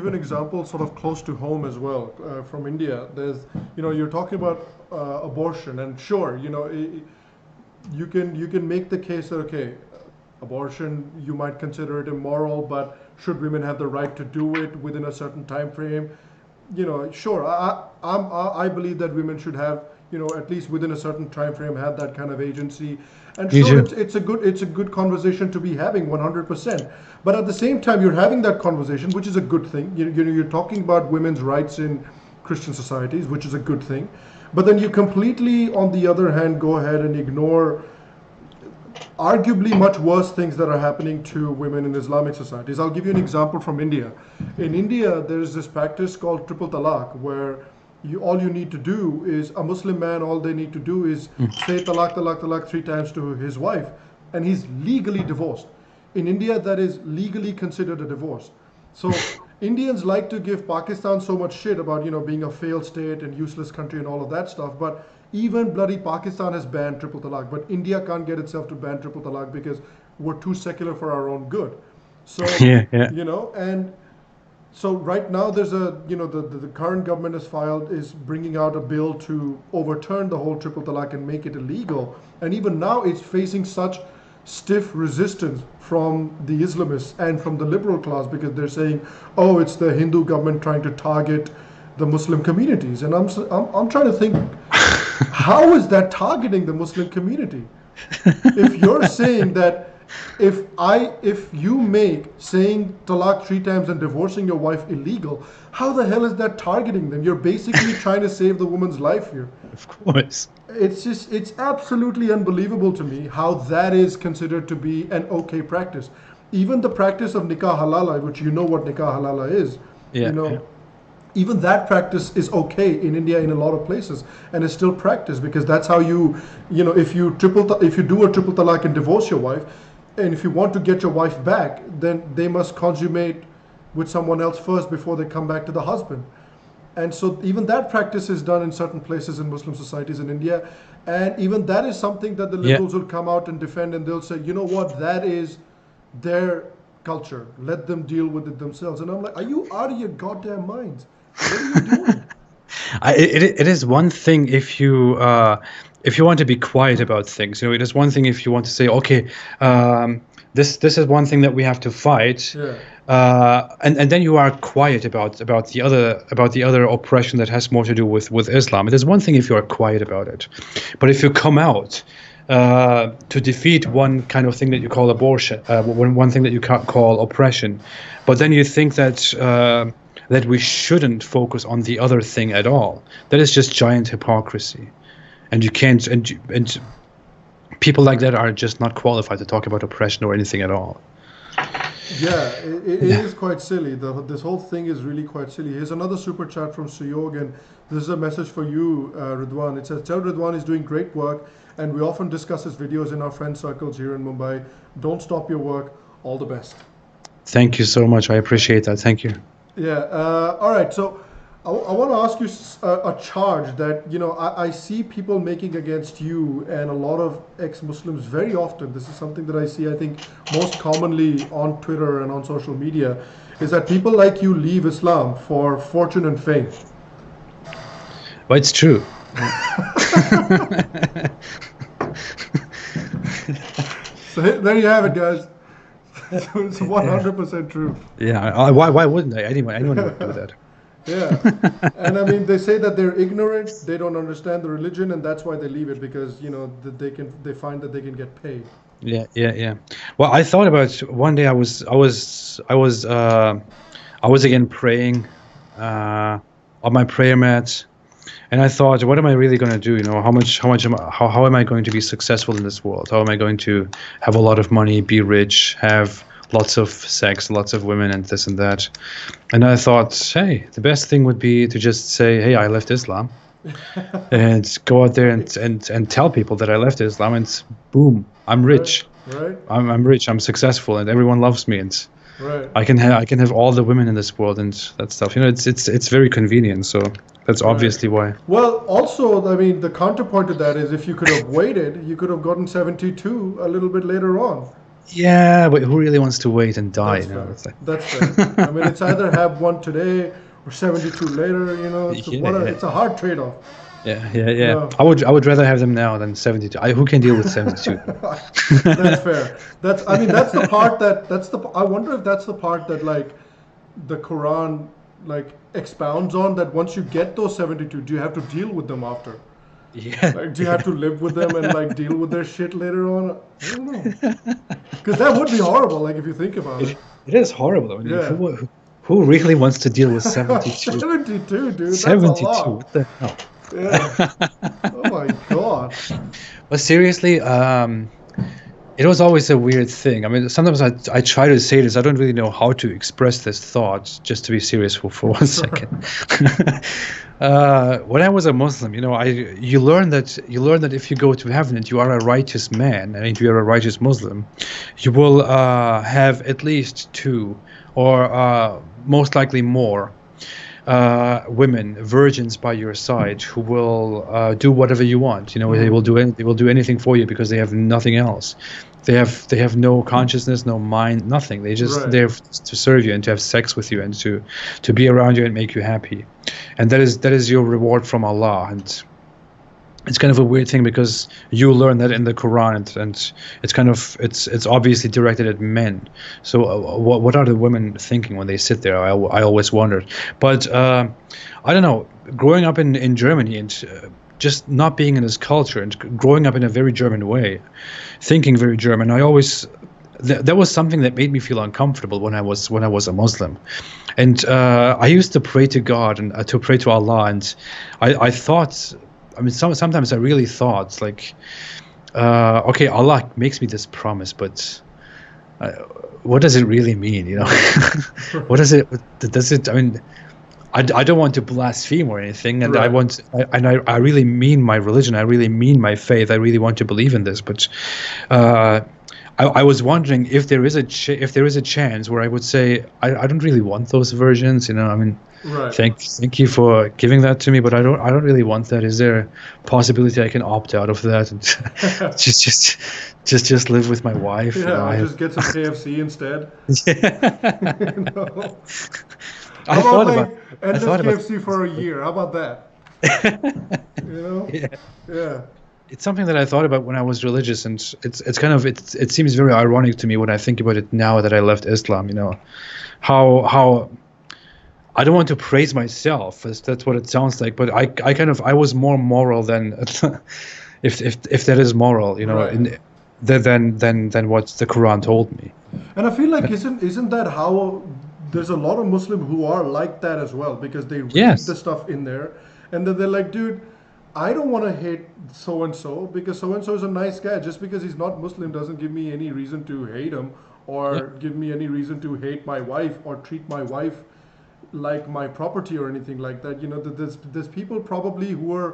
an example sort of close to home as well, from India. There's, you're talking about abortion, and sure, you can make the case that, okay, abortion, you might consider it immoral, but should women have the right to do it within a certain time frame? Sure, I believe that women should have, at least within a certain time frame, have that kind of agency. And sure, it's a good conversation to be having, 100%. But at the same time, you're having that conversation, which is a good thing. You're talking about women's rights in Christian societies, which is a good thing. But then you completely, on the other hand, go ahead and ignore arguably much worse things that are happening to women in Islamic societies. I'll give you an example from India. In India, there is this practice called triple talaq, where all you need to do is, a Muslim man, all they need to do is say talaq, talaq, talaq 3 times to his wife, and he's legally divorced. In India, that is legally considered a divorce. So Indians like to give Pakistan so much shit about, being a failed state and useless country and all of that stuff, but even bloody Pakistan has banned triple talaq, but India can't get itself to ban triple talaq because we're too secular for our own good. So, and so right now there's the current government is bringing out a bill to overturn the whole triple talaq and make it illegal. And even now it's facing such stiff resistance from the Islamists and from the liberal class, because they're saying, oh, it's the Hindu government trying to target the Muslim communities. And I'm trying to think, how is that targeting the Muslim community? If you're saying that if you make saying talaq 3 times and divorcing your wife illegal, how the hell is that targeting them? You're basically trying to save the woman's life here. Of course. It's absolutely unbelievable to me how that is considered to be an okay practice. Even the practice of nikah halala, which you know what nikah halala is, you Yeah, yeah. know, even that practice is okay in India in a lot of places, and is still practiced because that's how if if you do a triple talaq and divorce your wife, and if you want to get your wife back, then they must consummate with someone else first before they come back to the husband. And so even that practice is done in certain places in Muslim societies in India, and even that is something that the Yeah. liberals will come out and defend, and they'll say, you know what, that is their culture. Let them deal with it themselves. And I'm like, are you out of your goddamn minds? What are you doing? It is one thing if you want to be quiet about things. It is one thing if you want to say, okay, this is one thing that we have to fight, Yeah. and then you are quiet about the other oppression that has more to do with Islam. It is one thing if you are quiet about it, but if you come out to defeat one kind of thing that you call abortion, one thing that you call oppression, but then you think that we shouldn't focus on the other thing at all. That is just giant hypocrisy, and you can't. And people like that are just not qualified to talk about oppression or anything at all. Yeah, it is quite silly. This whole thing is really quite silly. Here's another super chat from Suyog, and this is a message for you, Ridwan. It says, tell Ridwan he's doing great work, and we often discuss his videos in our friend circles here in Mumbai. Don't stop your work. All the best. Thank you so much. I appreciate that. Thank you. Yeah. All right. So I want to ask you a charge that I see people making against you and a lot of ex-Muslims very often. This is something that I see, I think, most commonly on Twitter and on social media, is that people like you leave Islam for fortune and fame. But it's true. So there you have it, guys. It's 100% true. Yeah. Why wouldn't I? Anyone would do that. Yeah, and I mean, they say that they're ignorant, they don't understand the religion, and that's why they leave it, because that they find that they can get paid. Yeah. Well, I thought about one day. I was again praying on my prayer mat, and I thought, what am I really going to do? How am I going to be successful in this world? How am I going to have a lot of money, be rich, have lots of sex, lots of women, and this and that? And I thought, hey, the best thing would be to just say, hey, I left Islam, and go out there and tell people that I left Islam, and boom, I'm rich. Right. I'm rich. I'm successful, and everyone loves me, and Right. I can have all the women in this world and that stuff. It's very convenient. So that's obviously why. Well, also, I mean, the counterpoint to that is if you could have waited, you could have gotten 72 a little bit later on. Yeah, but who really wants to wait and die? That's fair. It's like, That's fair. I mean, it's either have one today or 72 later. It's a hard trade-off. yeah. No. I would rather have them now than 72. Who can deal with 72? That's fair. That's the part I wonder if that's the part that like the Quran like expounds on, that once you get those 72, do you have to deal with them after? Yeah. Like, do you have to live with them and like deal with their shit later on? I don't know. Because that would be horrible, like if you think about it. It is horrible. I mean, Yeah. who really wants to deal with 72? 72, dude. 72. That's a lot. What the hell? Yeah. Oh my god. But seriously, it was always a weird thing. I mean, sometimes I try to say this. I don't really know how to express this thought. Just to be serious for 1 second. When I was a Muslim, you learn that if you go to heaven and you are a righteous man, and if you are a righteous Muslim, you will have at least 2, or most likely more, women, virgins by your side, who will do whatever you want. They will do anything for you because they have nothing else. They have no consciousness, no mind, nothing. They just Right. there to serve you and to have sex with you and to be around you and make you happy. And that is your reward from Allah. And it's kind of a weird thing because you learn that in the Quran, and it's obviously directed at men. So what are the women thinking when they sit there? I always wondered. But I don't know. Growing up in Germany and just not being in this culture and growing up in a very German way, thinking very German, I always that was something that made me feel uncomfortable when I was a Muslim, and I used to pray to God and to pray to Allah, and I thought, I mean, sometimes I really thought like, okay, Allah makes me this promise, but what does it really mean? You know, what does it? Does it? I mean, I don't want to blaspheme or anything, and Right. I really mean my religion. I really mean my faith. I really want to believe in this, but. I was wondering if there is a chance where I would say I don't really want those versions, you know. I mean, Right. thank you for giving that to me, but I don't really want that. Is there a possibility I can opt out of that and just live with my wife? You know, Yeah, just get some KFC instead. You know? I How about thought about like I endless thought about KFC for a year? How about that? You know? yeah. Yeah. It's something that I thought about when I was religious, and it's kind of it seems very ironic to me when I think about it now that I left Islam. You know, how I don't want to praise myself, as that's what it sounds like, but I was more moral than if that is moral, you know, Right. than what the Quran told me. And I feel like isn't that how there's a lot of Muslims who are like that as well because they read the Yes. stuff in there and then they're like, dude, I don't want to hate so and so because so and so is a nice guy. Just because he's not Muslim doesn't give me any reason to hate him Yeah. or give me any reason to hate my wife or treat my wife like my property or anything like that. You know, there's people probably who are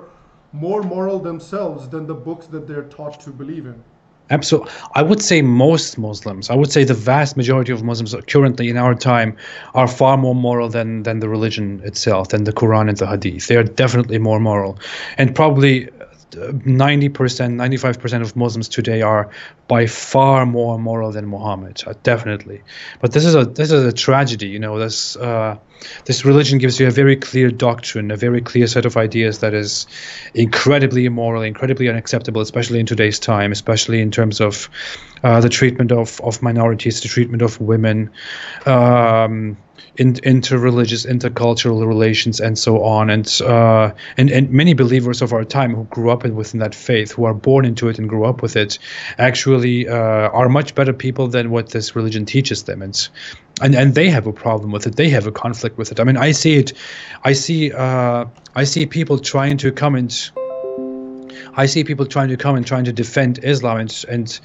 more moral themselves than the books that they're taught to believe in. Absolutely. I would say most Muslims, I would say the vast majority of Muslims currently in our time are far more moral than the religion itself, than the Quran and the Hadith. They are definitely more moral. And probably 90%, 95% of Muslims today are by far more moral than Muhammad, definitely. But this is a tragedy, you know. This religion gives you a very clear doctrine, a very clear set of ideas that is incredibly immoral, incredibly unacceptable, especially in today's time, especially in terms of the treatment of minorities, the treatment of women, interreligious, intercultural relations, and so on. And many believers of our time who grew up within that faith, who are born into it and grew up with it, actually are much better people than what this religion teaches them. And they have a problem with it. They have a conflict with it. I mean, I see it. I see people trying to come and. I see people trying to come and trying to defend Islam and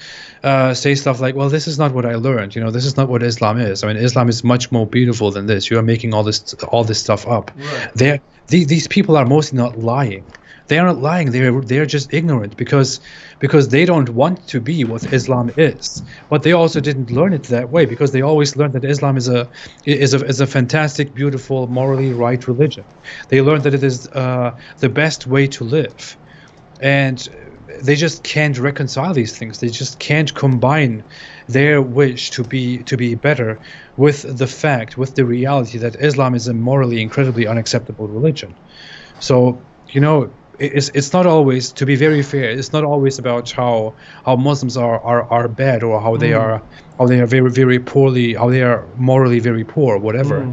say stuff like, "Well, this is not what I learned. You know, this is not what Islam is. I mean, Islam is much more beautiful than this. You are making all this stuff up." Right. These people are mostly not lying. They are not lying. They are just ignorant because they don't want to be what Islam is. But they also didn't learn it that way because they always learned that Islam is a fantastic, beautiful, morally right religion. They learned that it is the best way to live. And they just can't reconcile these things. They just can't combine their wish to be better with the reality that Islam is a morally incredibly unacceptable religion. So, you know, it's not always, to be very fair, it's not always about how Muslims are bad, or how they are very, very poorly, how they are morally very poor, whatever.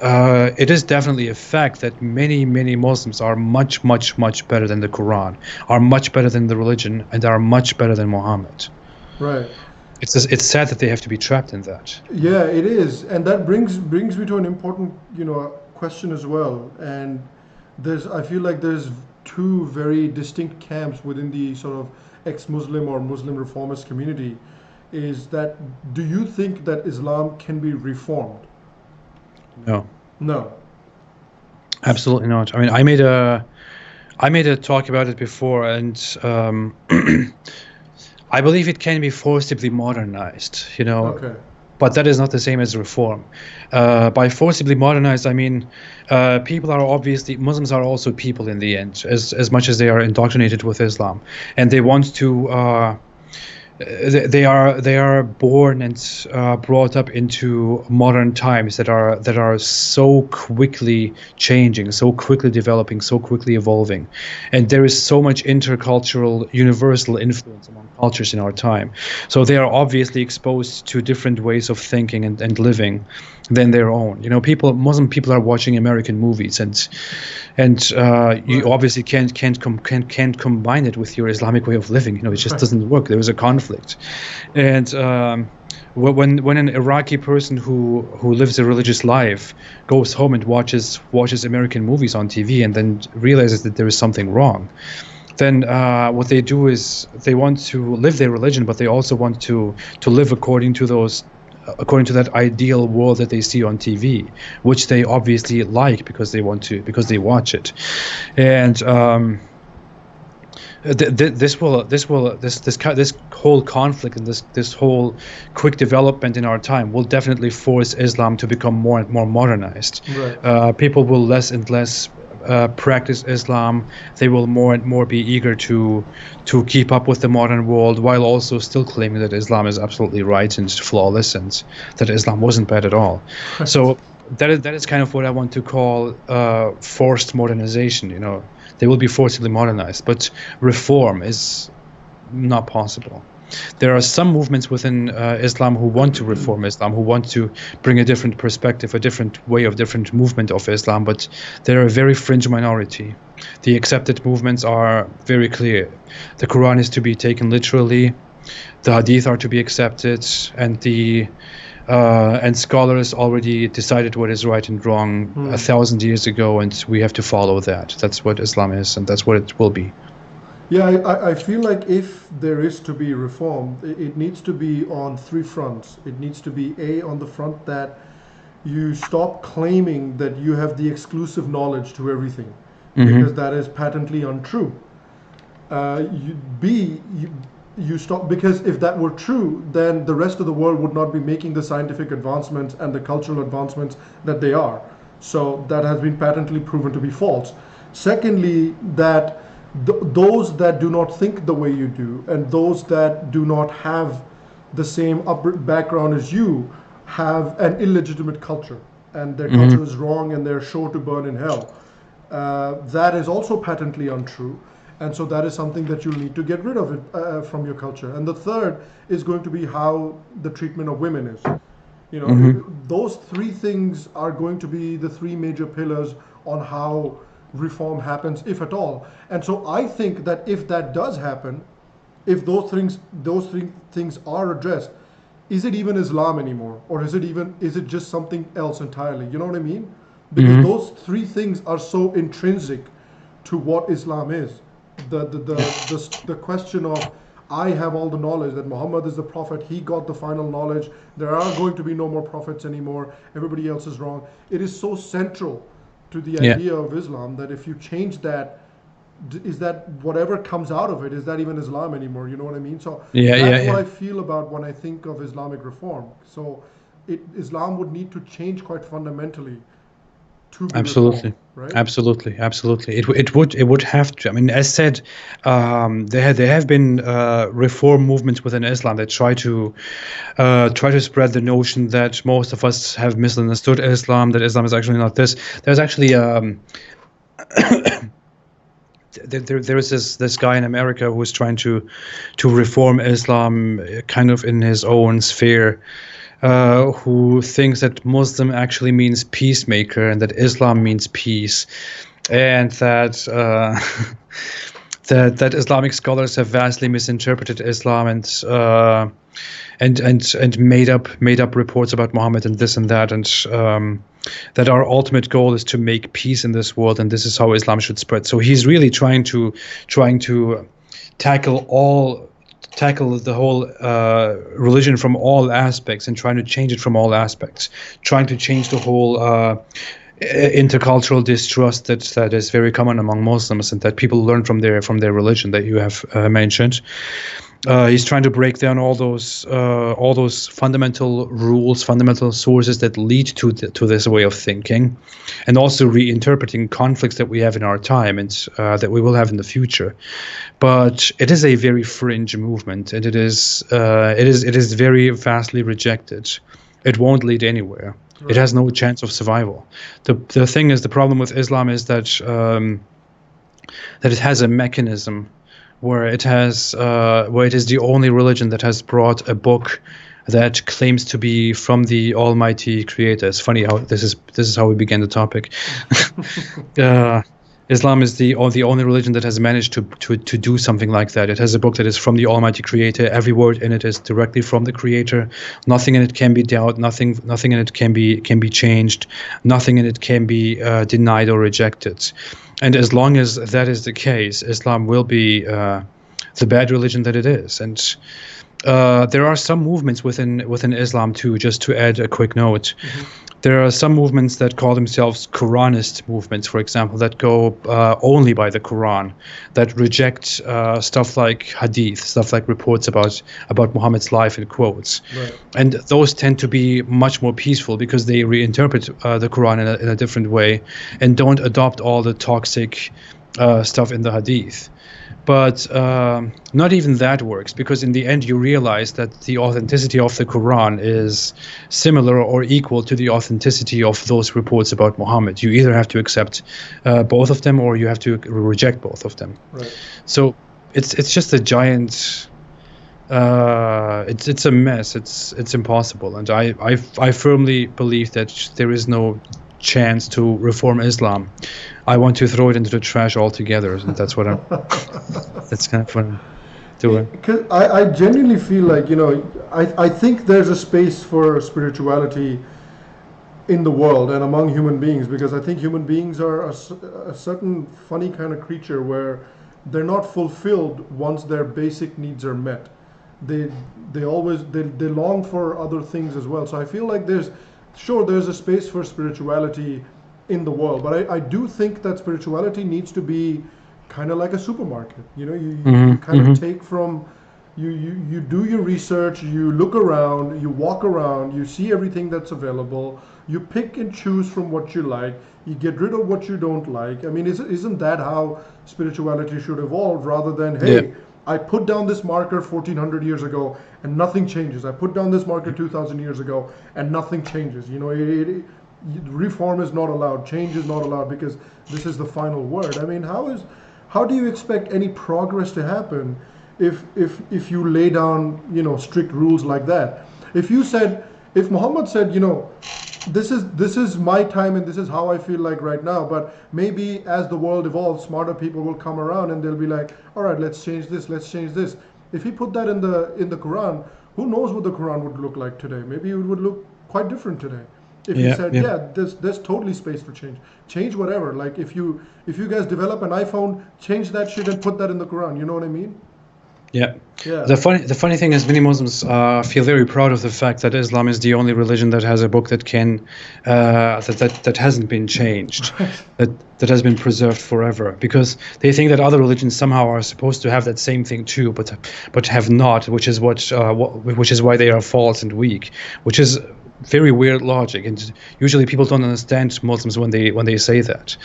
It is definitely a fact that many Muslims are much better than the Quran, are much better than the religion, and are much better than Muhammad. Right. It's sad that they have to be trapped in that. Yeah, it is, and that brings me to an important, question as well. And I feel like there's two very distinct camps within the sort of ex-Muslim or Muslim reformist community. Is that, do you think that Islam can be reformed? No, No. absolutely not. I mean, I made a talk about it before, and I believe it can be forcibly modernized. You know, Okay. but that is not the same as reform. By forcibly modernized, I mean Muslims are also people in the end, as much as they are indoctrinated with Islam, and they want to. They are born and brought up into modern times that are so quickly changing, so quickly developing, so quickly evolving, and there is so much intercultural, universal influence among cultures in our time. So they are obviously exposed to different ways of thinking and living, than their own. You know, Muslim people are watching American movies, and you obviously can't combine it with your Islamic way of living. You know, it just doesn't work. There is a conflict, and when an Iraqi person who lives a religious life goes home and watches American movies on TV and then realizes that there is something wrong, then what they do is they want to live their religion, but they also want to live according to that ideal world that they see on TV, which they obviously like because they watch it, and this whole conflict and this whole quick development in our time will definitely force Islam to become more and more modernized. Right. People will less and less practice Islam. They will more and more be eager to keep up with the modern world, while also still claiming that Islam is absolutely right and flawless, and that Islam wasn't bad at all. So that is kind of what I want to call forced modernization. You know, they will be forcibly modernized, but reform is not possible. There are some movements within Islam who want to reform Islam, who want to bring a different perspective, a different way of different movement of Islam, but they're a very fringe minority. The accepted movements are very clear. The Quran is to be taken literally, the Hadith are to be accepted, and scholars already decided what is right and wrong 1,000 years ago, and we have to follow that. That's what Islam is, and that's what it will be. Yeah, I feel like if there is to be reform, it needs to be on three fronts. It needs to be on the front that you stop claiming that you have the exclusive knowledge to everything, because that is patently untrue. You stop, because if that were true, then the rest of the world would not be making the scientific advancements and the cultural advancements that they are. So that has been patently proven to be false. Secondly, that those that do not think the way you do, and those that do not have the same background as you, have an illegitimate culture, and their culture is wrong and they're sure to burn in hell. That is also patently untrue, and so that is something that you'll need to get rid of it from your culture. And the third is going to be how the treatment of women is. You know, those three things are going to be the three major pillars on how reform happens, if at all. And so I think that if that does happen, if those three things are addressed, is it even Islam anymore, or is it just something else entirely? You know what I mean? Because those three things are so intrinsic to what Islam is. The question of, I have all the knowledge, that Muhammad is the prophet, he got the final knowledge, there are going to be no more prophets anymore, everybody else is wrong. It is so central to the idea of Islam that if you change that, is that whatever comes out of it, is that even Islam anymore? You know what I mean? So that's what I feel about when I think of Islamic reform. So Islam would need to change quite fundamentally to be Absolutely. reformed, right? Absolutely. It would have to. I mean, as said, there have been reform movements within Islam that try to spread the notion that most of us have misunderstood Islam, that Islam is actually not this. There's actually there is this guy in America who is trying to reform Islam, kind of in his own sphere. Who thinks that Muslim actually means peacemaker, and that Islam means peace, and that that Islamic scholars have vastly misinterpreted Islam and made up reports about Muhammad and this and that, and that our ultimate goal is to make peace in this world, and this is how Islam should spread. So he's really trying to tackle the whole religion from all aspects, and trying to change it from all aspects, trying to change the whole intercultural distrust that is very common among Muslims, and that people learn from their religion that you have mentioned. He's trying to break down all those fundamental rules, fundamental sources that lead to this way of thinking, and also reinterpreting conflicts that we have in our time and that we will have in the future. But it is a very fringe movement, and it is very vastly rejected. It won't lead anywhere. Right. It has no chance of survival. The thing is, the problem with Islam is that it has a mechanism where it is the only religion that has brought a book that claims to be from the Almighty Creator. It's funny how this is how we began the topic. Islam is the only religion that has managed to do something like that. It has a book that is from the Almighty Creator. Every word in it is directly from the Creator. Nothing in it can be doubted. Nothing in it can be changed. Nothing in it can be denied or rejected. And as long as that is the case, Islam will be the bad religion that it is. And there are some movements within Islam too. Just to add a quick note. There are some movements that call themselves Quranist movements, for example, that go only by the Quran, that reject stuff like hadith, stuff like reports about Muhammad's life in quotes. Right. And those tend to be much more peaceful because they reinterpret the Quran in a different way and don't adopt all the toxic stuff in the hadith. But not even that works, because in the end you realize that the authenticity of the Quran is similar or equal to the authenticity of those reports about Muhammad. You either have to accept both of them or you have to reject both of them. Right. So it's just a giant. It's a mess. It's impossible, and I firmly believe that there is no chance to reform Islam. I want to throw it into the trash altogether, and that's what I'm. That's kind of what I'm doing. Because I genuinely feel like, I think there's a space for spirituality in the world and among human beings, because I think human beings are a certain funny kind of creature where they're not fulfilled once their basic needs are met. They long for other things as well. So I feel like there's a space for spirituality in the world, but I do think that spirituality needs to be kind of like a supermarket. You kind of take from, you do your research, you look around, you walk around, you see everything that's available, you pick and choose from what you like, you get rid of what you don't like. I mean, isn't that how spirituality should evolve, rather than, hey, Yeah. I put down this marker 1400 years ago and nothing changes. I put down this marker 2000 years ago and nothing changes. Reform is not allowed, change is not allowed, because this is the final word. I mean, how do you expect any progress to happen if you lay down, strict rules like that? If Muhammad said, this is my time and this is how I feel like right now, but maybe as the world evolves, smarter people will come around and they'll be like, all right, let's change this. If he put that in the Quran, who knows what the Quran would look like today? Maybe it would look quite different today. If he said, there's totally space for change whatever. Like if you guys develop an iPhone, change that shit and put that in the Quran. You know what I mean? Yeah. Yeah. The funny thing is, many Muslims feel very proud of the fact that Islam is the only religion that has a book that can that hasn't been changed, that has been preserved forever, because they think that other religions somehow are supposed to have that same thing too, but have not, which is why they are false and weak, which is very weird logic, and usually people don't understand Muslims when they say that.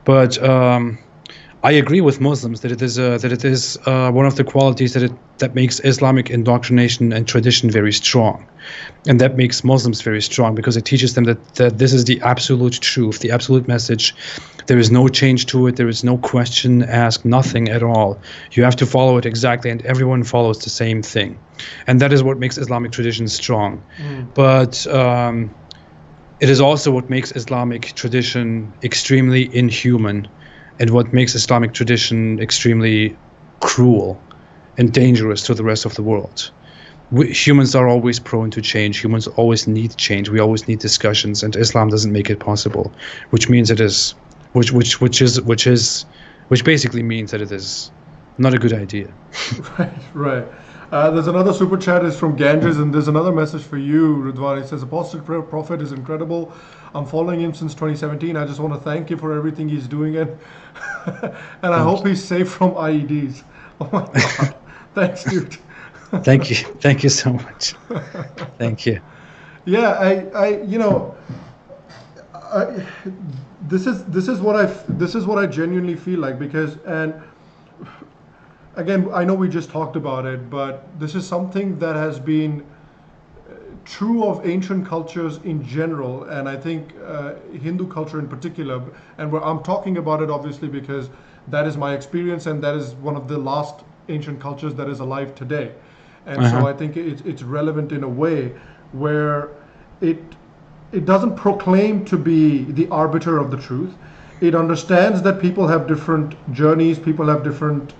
But I agree with Muslims that it is one of the qualities that makes Islamic indoctrination and tradition very strong, and that makes Muslims very strong, because it teaches them that this is the absolute truth, the absolute message. There is no change to it. There is no question asked, nothing at all. You have to follow it exactly, and everyone follows the same thing, and that is what makes Islamic tradition strong. But it is also what makes Islamic tradition extremely inhuman, and what makes Islamic tradition extremely cruel and dangerous to the rest of the world. Humans are always prone to change. Humans always need change. We always need discussions, and Islam doesn't make it possible, which means it is, which basically means that it is not a good idea. Right. There's another super chat is from Ganges, and there's another message for you, Ridwan. It says, Apostate Prophet is incredible. I'm following him since 2017. I just want to thank him for everything he's doing, and I hope he's safe from IEDs. Oh my God. Thanks, dude. Thank you so much. Thank you. Yeah, this is what I genuinely feel like, because, and again, I know we just talked about it, but this is something that has been true of ancient cultures in general, and I think Hindu culture in particular. And I'm talking about it obviously because that is my experience, and that is one of the last ancient cultures that is alive today. and so I think it's relevant in a way where it it doesn't proclaim to be the arbiter of the truth. It understands that people have different journeys, people have different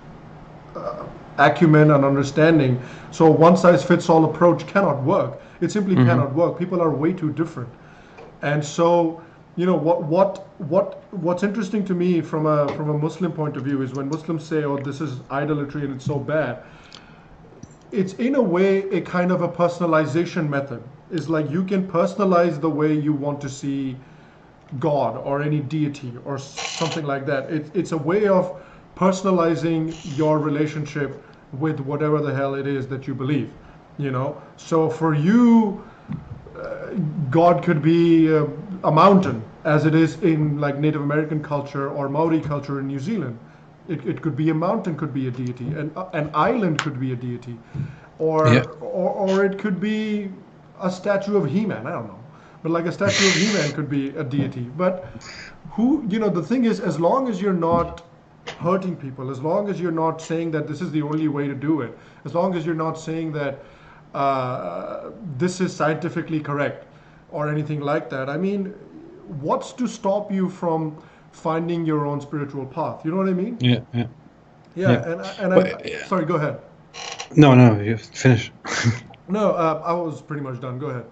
acumen and understanding. So one size fits all approach cannot work. It simply cannot work. People are way too different. And so, you know, what's interesting to me from a Muslim point of view is when Muslims say, "Oh, this is idolatry and it's so bad." It's in a way a kind of a personalization method. It's like you can personalize the way you want to see God or any deity or something like that. It's a way of personalizing your relationship with whatever the hell it is that you believe, you know. So for you, God could be a mountain, as it is in like Native American culture or Maori culture in New Zealand. It could be a mountain, could be a deity, and an island could be a deity, or it could be a statue of He-Man. I don't know, but like a statue of He-Man could be a deity. But the thing is, as long as you're not hurting people, as long as you're not saying that this is the only way to do it, as long as you're not saying that this is scientifically correct or anything like that, I mean, what's to stop you from finding your own spiritual path? You know what I mean? Sorry, go ahead. No, you finish. No, I was pretty much done. Go ahead.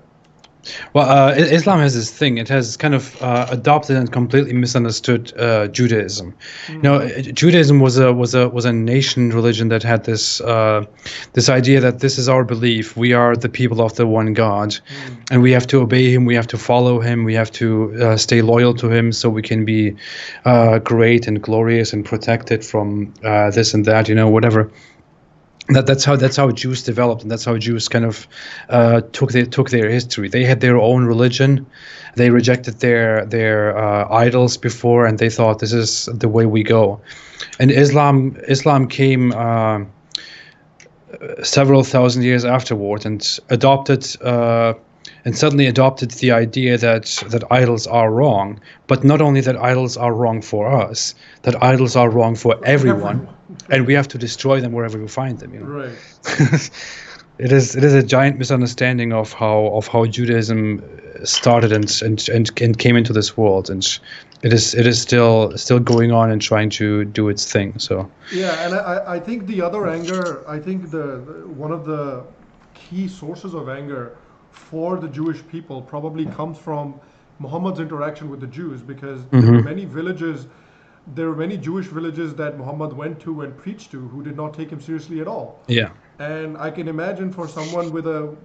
Well, Islam has this thing. It has kind of adopted and completely misunderstood Judaism. You know, Judaism was a nation religion that had this idea that this is our belief. We are the people of the one God, and we have to obey Him. We have to follow Him. We have to stay loyal to Him, so we can be great and glorious and protected from this and that. You know, whatever. That's how Jews developed, and that's how Jews kind of took their history. They had their own religion. They rejected their idols before, and they thought this is the way we go. And Islam came several thousand years afterward and suddenly adopted the idea that idols are wrong, but not only that idols are wrong for us, that idols are wrong for everyone. And we have to destroy them wherever we find them. You know? Right. It is a giant misunderstanding of how Judaism started and came into this world, and it is still going on and trying to do its thing. So yeah, and I think the other anger, I think one of the key sources of anger for the Jewish people probably comes from Muhammad's interaction with the Jews, because there were many villages. There were many Jewish villages that Muhammad went to and preached to who did not take him seriously at all. Yeah. And I can imagine for someone with a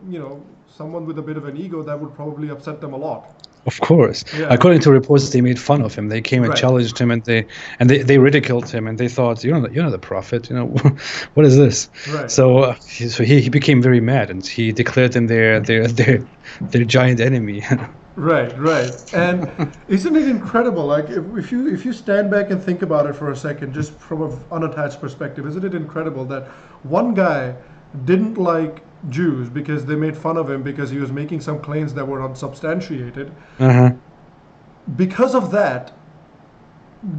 bit of an ego, that would probably upset them a lot. Of course. Yeah. According to reports, they made fun of him. They came and challenged him, and they ridiculed him, and they thought, you're not the prophet. You know, what is this? Right. So he became very mad, and he declared them their giant enemy. Right. And isn't it incredible? Like if you stand back and think about it for a second, just from an unattached perspective, isn't it incredible that one guy didn't like Jews because they made fun of him because he was making some claims that were unsubstantiated. Because of that,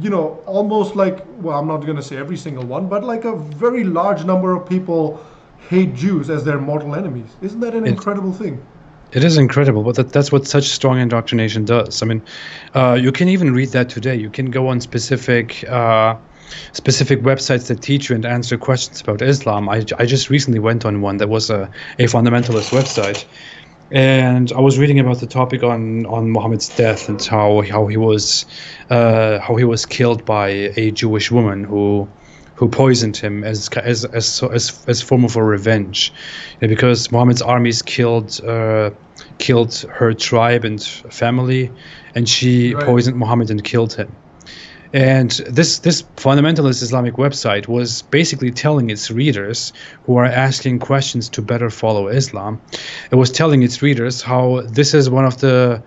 you know, almost like, well, I'm not going to say every single one, but like a very large number of people hate Jews as their mortal enemies. Isn't that an incredible thing? It is incredible, but that's what such strong indoctrination does. I mean, you can even read that today. You can go on specific websites that teach you and answer questions about Islam. I just recently went on one that was a fundamentalist website, and I was reading about the topic on Muhammad's death and how he was killed by a Jewish woman who poisoned him as form of a revenge, because Muhammad's armies killed her tribe and family, and she poisoned Muhammad and killed him. And this fundamentalist Islamic website was basically telling its readers, who are asking questions to better follow Islam, it was telling its readers how this is one of the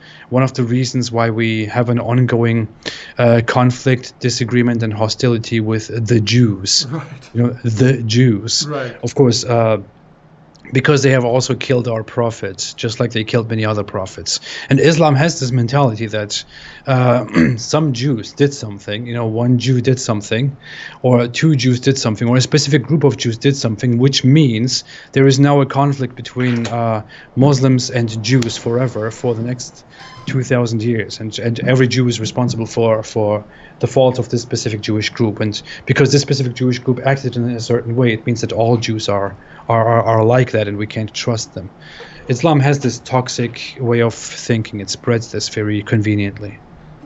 reasons why we have an ongoing conflict, disagreement, and hostility with the Jews. Right. You know, the Jews. Right. Of course, because they have also killed our prophets, just like they killed many other prophets. And Islam has this mentality that some Jews did something, one Jew did something, or two Jews did something, or a specific group of Jews did something, which means there is now a conflict between Muslims and Jews forever for the next 2,000 years, and every Jew is responsible for the fault of this specific Jewish group. And because this specific Jewish group acted in a certain way, it means that all Jews are like that, and we can't trust them. Islam has this toxic way of thinking. It spreads this very conveniently.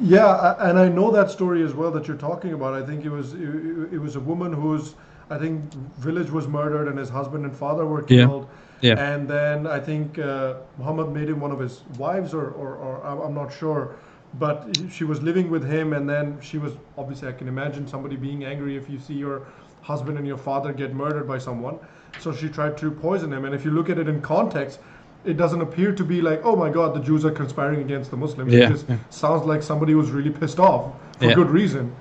Yeah, and I know that story as well that you're talking about. I think it was a woman whose, I think, village was murdered and his husband and father were killed. Yeah. And then I think Muhammad made him one of his wives, or I'm not sure, but she was living with him, and then she was, obviously I can imagine somebody being angry if you see your husband and your father get murdered by someone. So she tried to poison him. And if you look at it in context, it doesn't appear to be like, oh my God, the Jews are conspiring against the Muslims. It just sounds like somebody was really pissed off for good reason.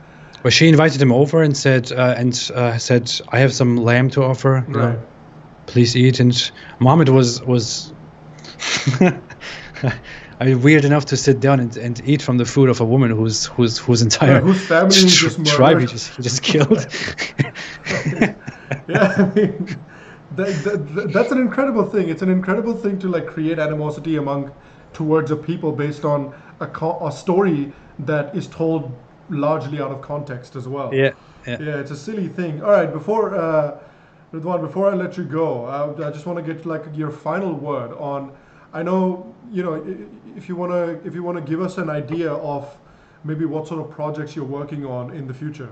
Well, she invited him over and said, I have some lamb to offer. Right. Please eat. And Muhammad was weird enough to sit down and eat from the food of a woman whose entire whose family he just murdered. Tribe he just killed. Yeah, I mean, that's an incredible thing. It's an incredible thing to like create animosity towards a people based on a story that is told largely out of context as well. Yeah, it's a silly thing. All right, Ridwan, before I let you go, I just want to get like your final word on. I know, if you wanna give us an idea of maybe what sort of projects you're working on in the future.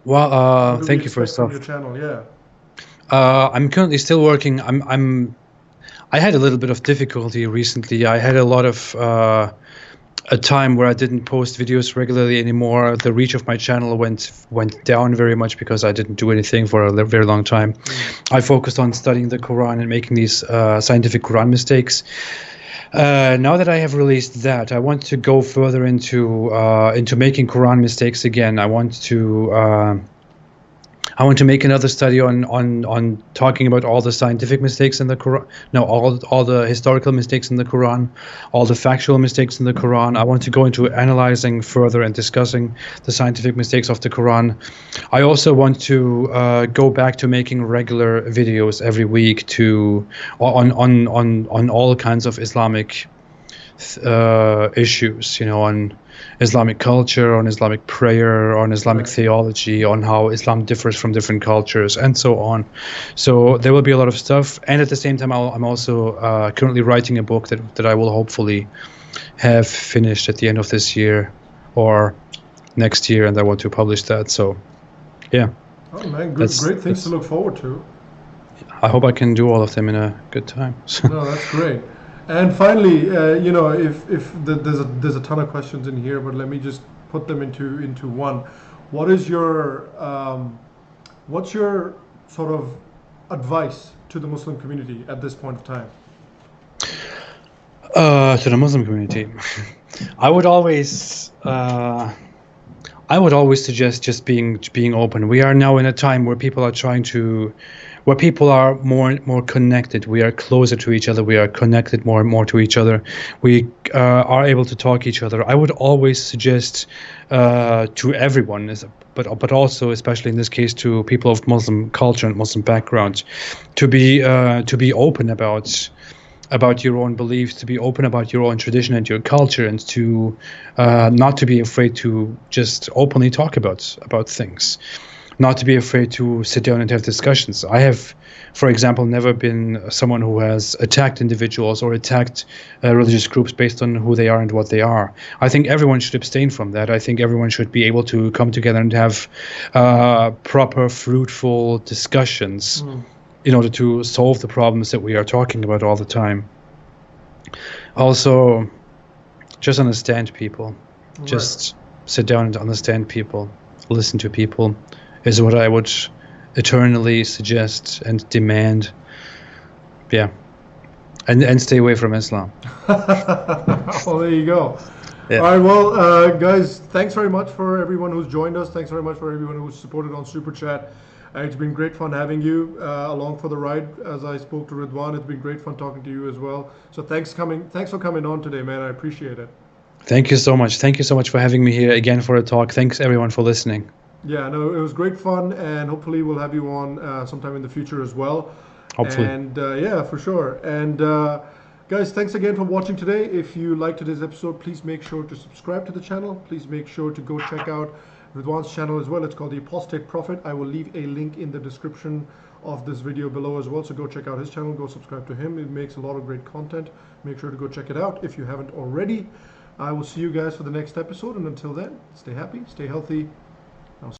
Well, thank you for your channel. Yeah. I'm currently still working. I had a little bit of difficulty recently. I had a lot of a time where I didn't post videos regularly anymore. The reach of my channel went down very much because I didn't do anything for a very long time. I focused on studying the Quran and making these scientific Quran mistakes. Now that I have released that, I want to go further into making Quran mistakes again. I want to make another study on talking about all the scientific mistakes in the Quran. No, all the historical mistakes in the Quran, all the factual mistakes in the Quran. I want to go into analyzing further and discussing the scientific mistakes of the Quran. I also want to go back to making regular videos every week on all kinds of Islamic issues, on Islamic culture, on Islamic prayer, on Islamic theology, on how Islam differs from different cultures, and so on. So there will be a lot of stuff, and at the same time, I'm also currently writing a book that I will hopefully have finished at the end of this year or next year, and I want to publish that. So, yeah. Oh man, great things to look forward to. I hope I can do all of them in a good time. No, that's great. And finally, there's a ton of questions in here, but let me just put them into one. What's your sort of advice to the Muslim community at this point of time? To the Muslim community, I would always suggest just being open. We are now in a time where people are more connected. We are closer to each other. We are connected more and more to each other. We are able to talk to each other. I would always suggest to everyone, but also especially in this case to people of Muslim culture and Muslim background, to be open about your own beliefs, to be open about your own tradition and your culture, and to not to be afraid to just openly talk about things. Not to be afraid to sit down and have discussions. I have, for example, never been someone who has attacked individuals or attacked religious groups based on who they are and what they are. I think everyone should abstain from that. I think everyone should be able to come together and have proper, fruitful discussions in order to solve the problems that we are talking about all the time. Also, just understand people. Right. Just sit down and understand people. Listen to people. Is what I would eternally suggest and demand. Yeah. And stay away from Islam. Well, there you go. Yeah. All right, well, guys, thanks very much for everyone who's joined us. Thanks very much for everyone who's supported on Super Chat. It's been great fun having you along for the ride. As I spoke to Ridwan, it's been great fun talking to you as well. So thanks for coming on today, man. I appreciate it. Thank you so much. Thank you so much for having me here again for a talk. Thanks everyone for listening. Yeah, no, it was great fun, and hopefully we'll have you on sometime in the future as well. Hopefully. And yeah, for sure. And guys, thanks again for watching today. If you liked today's episode, please make sure to subscribe to the channel. Please make sure to go check out Ridwan's channel as well. It's called the Apostate Prophet. I will leave a link in the description of this video below as well. So go check out his channel, go subscribe to him. It makes a lot of great content. Make sure to go check it out if you haven't already. I will see you guys for the next episode. And until then, stay happy, stay healthy,